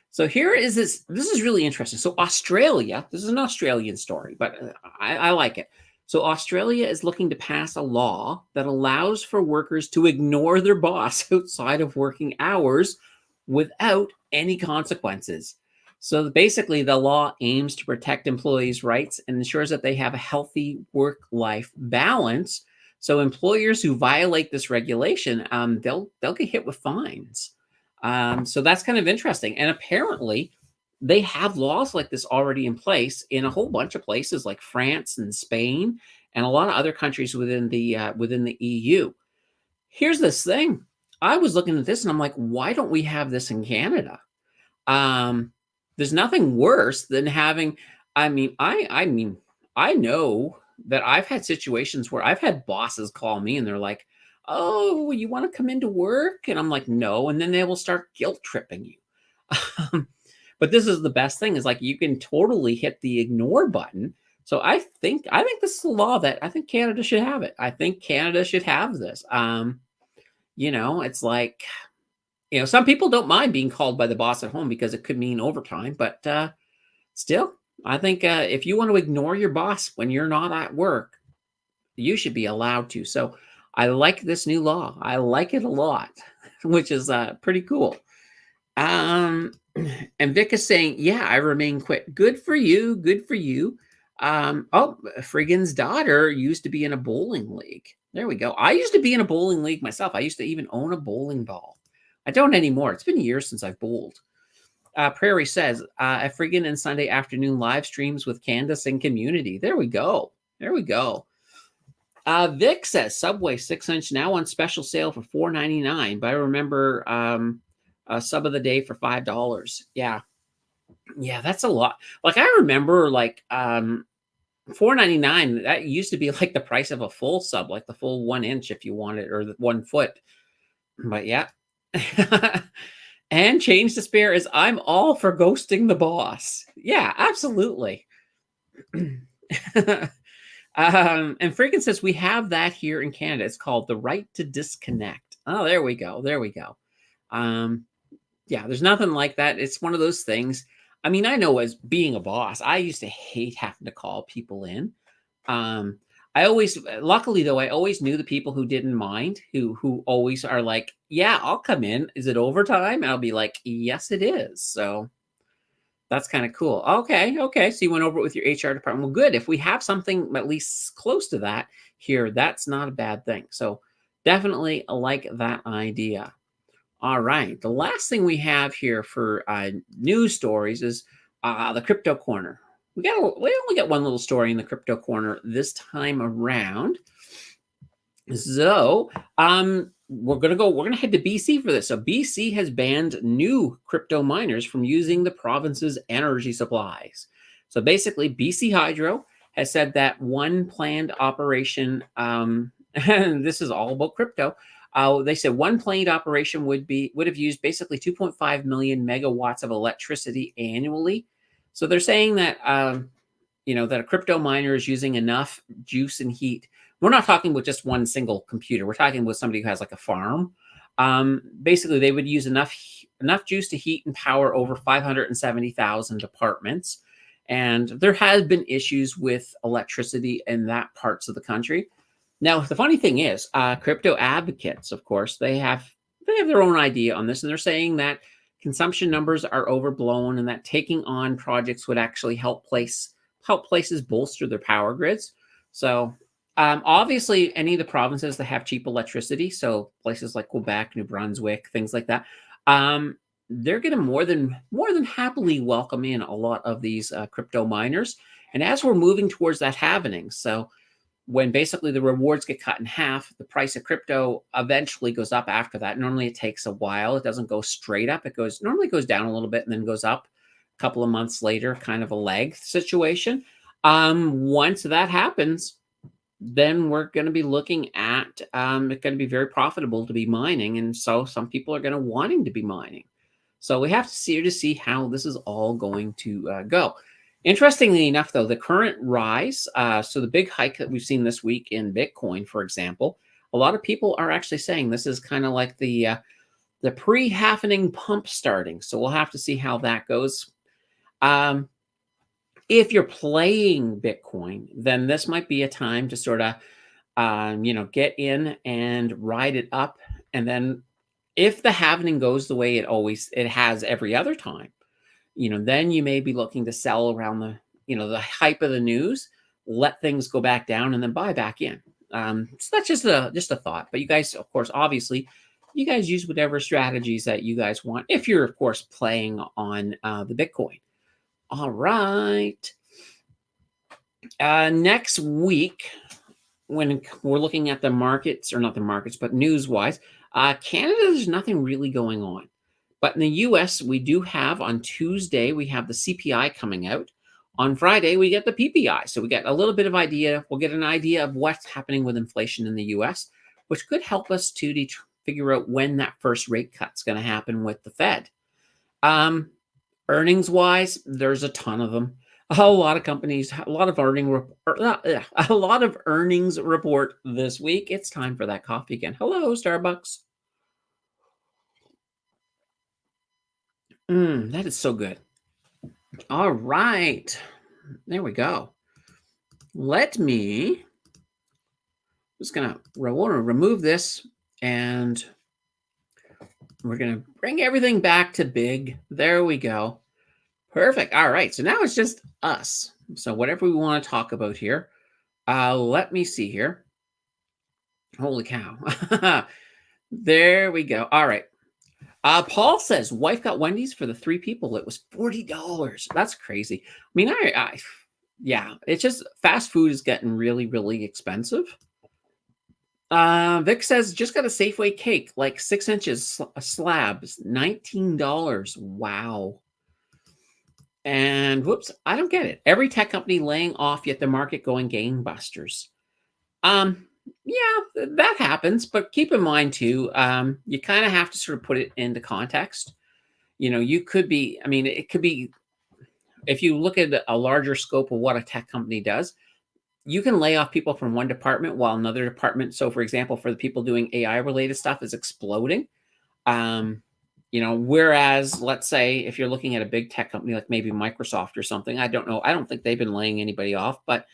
So here is this. This is really interesting. So Australia, this is an Australian story, but I like it. So Australia is looking to pass a law that allows for workers to ignore their boss outside of working hours without any consequences. So basically, the law aims to protect employees' rights and ensures that they have a healthy work-life balance. So employers who violate this regulation, they'll get hit with fines. So that's kind of interesting. And apparently, they have laws like this already in place in a whole bunch of places like France and Spain and a lot of other countries within the EU. Here's this thing. I was looking at this and I'm like, why don't we have this in Canada? There's nothing worse than having. I know that I've had situations where I've had bosses call me and they're like, "Oh, you want to come into work?" And I'm like, "No," and then they will start guilt tripping you. But this is the best thing is like you can totally hit the ignore button. So I think this is a law that I think Canada should have it. I think Canada should have this. It's like, some people don't mind being called by the boss at home because it could mean overtime, but still, I think if you want to ignore your boss when you're not at work, you should be allowed to. So I like this new law. I like it a lot, which is pretty cool. And Vic is saying, yeah, I remain quit. Good for you. Good for you. Friggins' daughter used to be in a bowling league. There we go. I used to be in a bowling league myself. I used to even own a bowling ball. I don't anymore. It's been years since I've bowled. Prairie says, a friggin' and Sunday afternoon live streams with Candace and community. There we go. There we go. Vic says, Subway 6-inch now on special sale for $4.99. But I remember a sub of the day for $5. Yeah. Yeah, that's a lot. Like, I remember, like, $4.99, that used to be like the price of a full sub, like the full 1 inch if you wanted, or the 1 foot. But yeah. And change to spare is I'm all for ghosting the boss. Yeah, absolutely. And Freakin says we have that here in Canada. It's called the right to disconnect. Oh, there we go. There we go. Yeah, there's nothing like that. It's one of those things. I mean, I know as being a boss, I used to hate having to call people in. Luckily though, I always knew the people who didn't mind, who always are like, yeah, I'll come in. Is it overtime? And I'll be like, yes, it is. So that's kind of cool. Okay. So you went over it with your HR department. Well, good. If we have something at least close to that here, that's not a bad thing. So definitely like that idea. All right. The last thing we have here for news stories is the crypto corner. We only got one little story in the crypto corner this time around. So we're gonna head to BC for this. So BC has banned new crypto miners from using the province's energy supplies. So basically, BC Hydro has said that one planned operation, and this is all about crypto. They said one planned operation would have used basically 2.5 million megawatts of electricity annually. So they're saying that that a crypto miner is using enough juice and heat. We're not talking about just one single computer. We're talking about somebody who has like a farm. Basically, they would use enough juice to heat and power over 570,000 apartments. And there has been issues with electricity in that parts of the country. Now, the funny thing is, crypto advocates, of course, they have their own idea on this, and they're saying that consumption numbers are overblown, and that taking on projects would actually help places bolster their power grids. So, obviously, any of the provinces that have cheap electricity, so places like Quebec, New Brunswick, things like that, um, they're going to more than happily welcome in a lot of these crypto miners. And as we're moving towards that happening, so when basically the rewards get cut in half, the price of crypto eventually goes up after that. Normally it takes a while. It doesn't go straight up. Normally goes down a little bit and then goes up a couple of months later, kind of a lag situation. Once that happens, then we're going to be looking at it's going to be very profitable to be mining. And so some people are going to wanting to be mining. So we have to see how this is all going to go. Interestingly enough, though, the current rise, so the big hike that we've seen this week in Bitcoin, for example, a lot of people are actually saying this is kind of like the pre-happening pump starting. So we'll have to see how that goes. If you're playing Bitcoin, then this might be a time to sort of, get in and ride it up. And then if the happening goes the way it has every other time, then you may be looking to sell around the hype of the news, let things go back down, and then buy back in. So that's just a thought. But you guys, of course, obviously, you guys use whatever strategies that you guys want. If you're, of course, playing on the Bitcoin. All right. Next week, when we're looking at the markets, or not the markets, but news-wise, Canada, there's nothing really going on. But in the US, we do have on Tuesday, we have the CPI coming out. On Friday, we get the PPI. So we get a little bit of idea. We'll get an idea of what's happening with inflation in the US, which could help us to figure out when that first rate cut's going to happen with the Fed. Earnings wise, there's a ton of them. A lot of companies, a lot of earnings report this week. It's time for that coffee again. Hello, Starbucks. That is so good. All right. There we go. Just going to remove this, and we're going to bring everything back to big. There we go. Perfect. All right. So now it's just us. So whatever we want to talk about here, let me see here. Holy cow. There we go. All right. Paul says, wife got Wendy's for the 3 people. It was $40. That's crazy. I mean, yeah, it's just fast food is getting really, really expensive. Vic says, just got a Safeway cake, like 6 inches, a slab, $19. Wow. And whoops, I don't get it. Every tech company laying off, yet the market going gangbusters. Yeah, that happens, but keep in mind too, you kind of have to sort of put it into context. You could be, it could be, if you look at a larger scope of what a tech company does, you can lay off people from one department while another department, so for example, for the people doing AI related stuff, is exploding. Whereas let's say if you're looking at a big tech company like maybe Microsoft or something, I don't know. I don't think they've been laying anybody off, but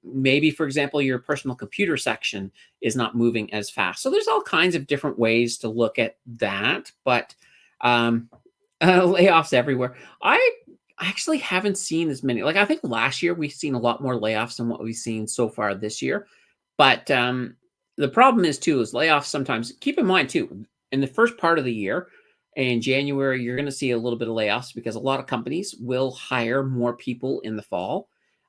maybe, for example, your personal computer section is not moving as fast. So there's all kinds of different ways to look at that, but layoffs everywhere. I actually haven't seen as many. Like, I think last year we've seen a lot more layoffs than what we've seen so far this year. But the problem is layoffs sometimes, keep in mind too, in the first part of the year, in January, you're going to see a little bit of layoffs because a lot of companies will hire more people in the fall.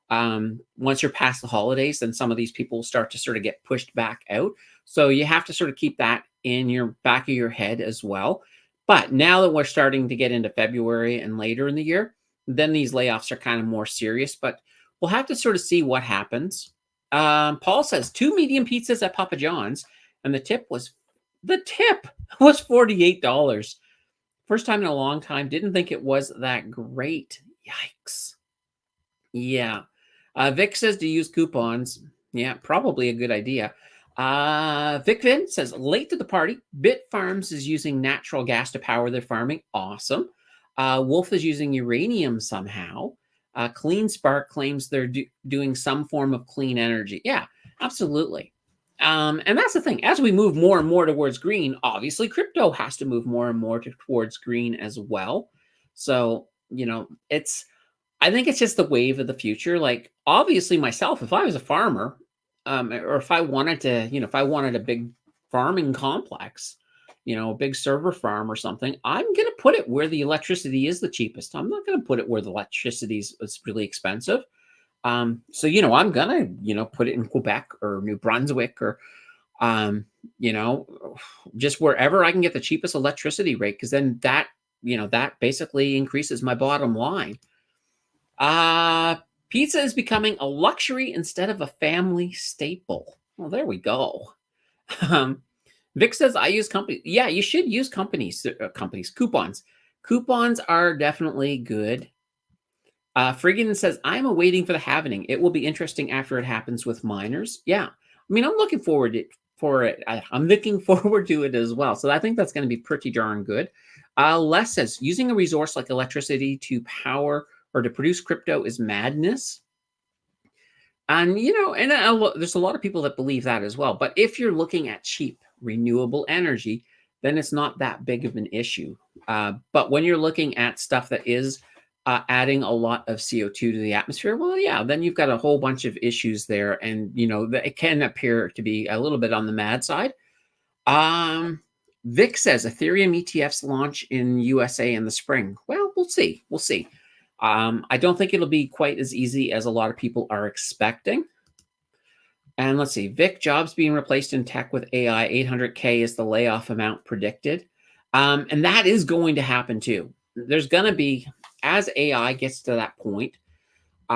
Once you're past the holidays, then some of these people start to sort of get pushed back out. So you have to sort of keep that in your back of your head as well. But now that we're starting to get into February and later in the year, then these layoffs are kind of more serious, but we'll have to sort of see what happens. Paul says 2 medium pizzas at Papa John's, and the tip was $48. First time in a long time. Didn't think it was that great. Yikes. Yeah. Vic says to use coupons. Yeah, probably a good idea. Vic Vin says, late to the party. Bit Farms is using natural gas to power their farming. Awesome. Wolf is using uranium somehow. Clean Spark claims they're doing some form of clean energy. Yeah, absolutely. And that's the thing. As we move more and more towards green, obviously crypto has to move more and more towards green as well. So, I think it's just the wave of the future. Like, obviously, myself, if I was a farmer, or if I wanted to, if I wanted a big farming complex, a big server farm or something, I'm going to put it where the electricity is the cheapest. I'm not going to put it where the electricity is really expensive. So, I'm going to, put it in Quebec or New Brunswick or, um, you know, just wherever I can get the cheapest electricity rate, because then that basically increases my bottom line. Uh, Pizza is becoming a luxury instead of a family staple. Well, there we go. Um, Vic says, I use companies. Yeah, you should use coupons. Coupons are definitely good. Friggin says, I'm awaiting for the happening. It will be interesting after it happens with miners. Yeah. I mean, I'm looking forward for it. I'm looking forward to it as well. So I think that's going to be pretty darn good. Les says, using a resource like electricity to power or to produce crypto is madness. And, there's a lot of people that believe that as well. But if you're looking at cheap renewable energy, then it's not that big of an issue. But when you're looking at stuff that is adding a lot of CO2 to the atmosphere, well, yeah, then you've got a whole bunch of issues there. And, it can appear to be a little bit on the mad side. Vic says Ethereum ETFs launch in USA in the spring. Well, we'll see. We'll see. I don't think it'll be quite as easy as a lot of people are expecting. And let's see, Vic, jobs being replaced in tech with AI, 800K is the layoff amount predicted. And that is going to happen too. There's going to be, as AI gets to that point,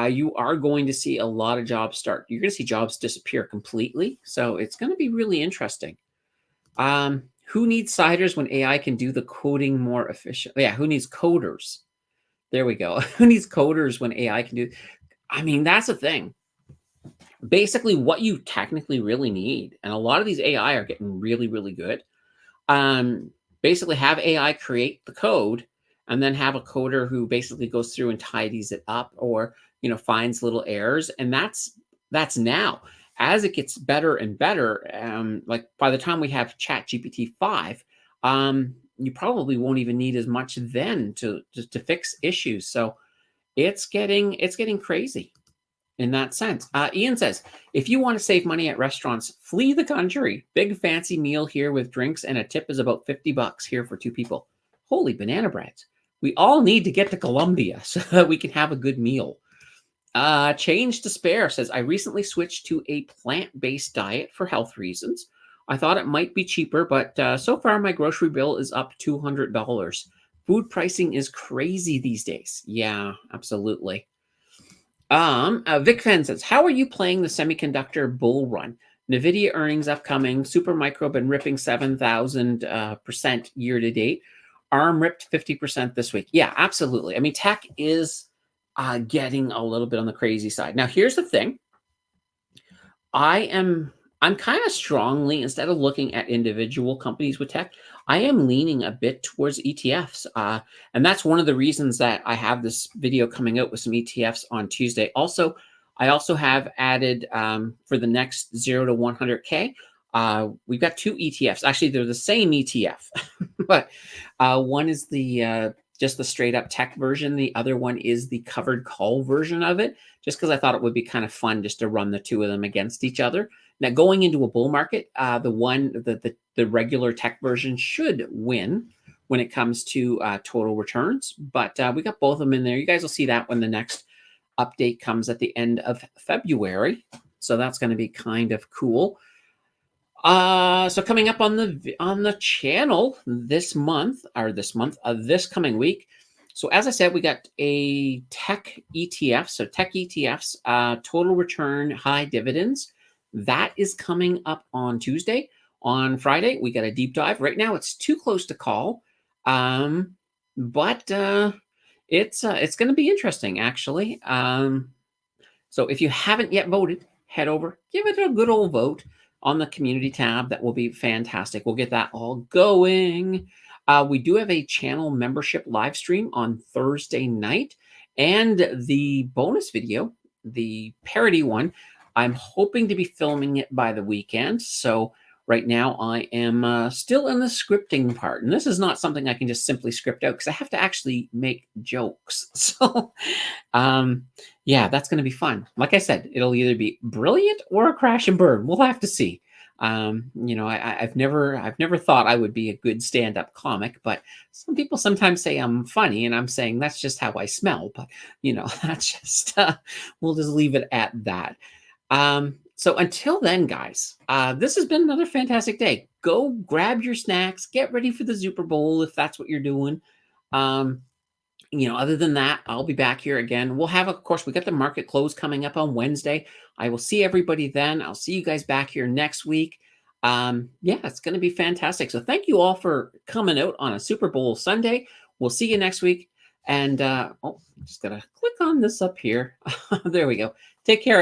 you are going to see a lot of jobs start. You're going to see jobs disappear completely. So it's going to be really interesting. Who needs ciders when AI can do the coding more efficiently? Yeah, who needs coders? There we go. Who needs coders when AI can do? I mean, that's the thing. Basically, what you technically really need, and a lot of these AI are getting really, really good. Basically, have AI create the code, and then have a coder who basically goes through and tidies it up, or finds little errors, and that's now. As it gets better and better, like by the time we have ChatGPT 5, you probably won't even need as much then to fix issues. So it's getting crazy in that sense. Ian says, if you want to save money at restaurants, flee the country. Big fancy meal here with drinks and a tip is about $50 here for 2 people. Holy banana breads. We all need to get to Colombia so that we can have a good meal. Change Despair says, I recently switched to a plant-based diet for health reasons. I thought it might be cheaper, but so far my grocery bill is up $200. Food pricing is crazy these days. Yeah, absolutely. Vic Fan says, how are you playing the semiconductor bull run? NVIDIA earnings upcoming. Supermicro been ripping 7,000% year to date. ARM ripped 50% this week. Yeah, absolutely. I mean, tech is getting a little bit on the crazy side. Now, here's the thing. I'm kind of strongly, instead of looking at individual companies with tech, I am leaning a bit towards ETFs. And that's one of the reasons that I have this video coming out with some ETFs on Tuesday. Also, I also have added for the next 0 to 100K, we've got 2 ETFs. Actually, they're the same ETF, but one is the just the straight up tech version. The other one is the covered call version of it, just because I thought it would be kind of fun just to run the 2 of them against each other. Now, going into a bull market, the regular tech version should win when it comes to total returns. But we got both of them in there. You guys will see that when the next update comes at the end of February. So that's going to be kind of cool. So coming up on the channel this coming week. So as I said, we got a tech ETF. So tech ETFs, total return high dividends. That is coming up on Tuesday. On Friday, we got a deep dive. Right now, it's too close to call, but it's going to be interesting actually. So if you haven't yet voted, head over, give it a good old vote on the community tab. That will be fantastic. We'll get that all going. We do have a channel membership live stream on Thursday night. And the bonus video, the parody one, I'm hoping to be filming it by the weekend. So right now I am still in the scripting part. And this is not something I can just simply script out because I have to actually make jokes. So yeah, that's going to be fun. Like I said, it'll either be brilliant or a crash and burn. We'll have to see. I've never thought I would be a good stand-up comic, but some people sometimes say I'm funny, and I'm saying that's just how I smell. But that's just we'll just leave it at that. So until then, guys, this has been another fantastic day. Go grab your snacks, get ready for the Super Bowl if that's what you're doing. Other than that, I'll be back here again. We'll have, of course, we got the market close coming up on Wednesday. I will see everybody then. I'll see you guys back here next week. Yeah, it's going to be fantastic. So thank you all for coming out on a Super Bowl Sunday. We'll see you next week. And just got to click on this up here. There we go. Take care.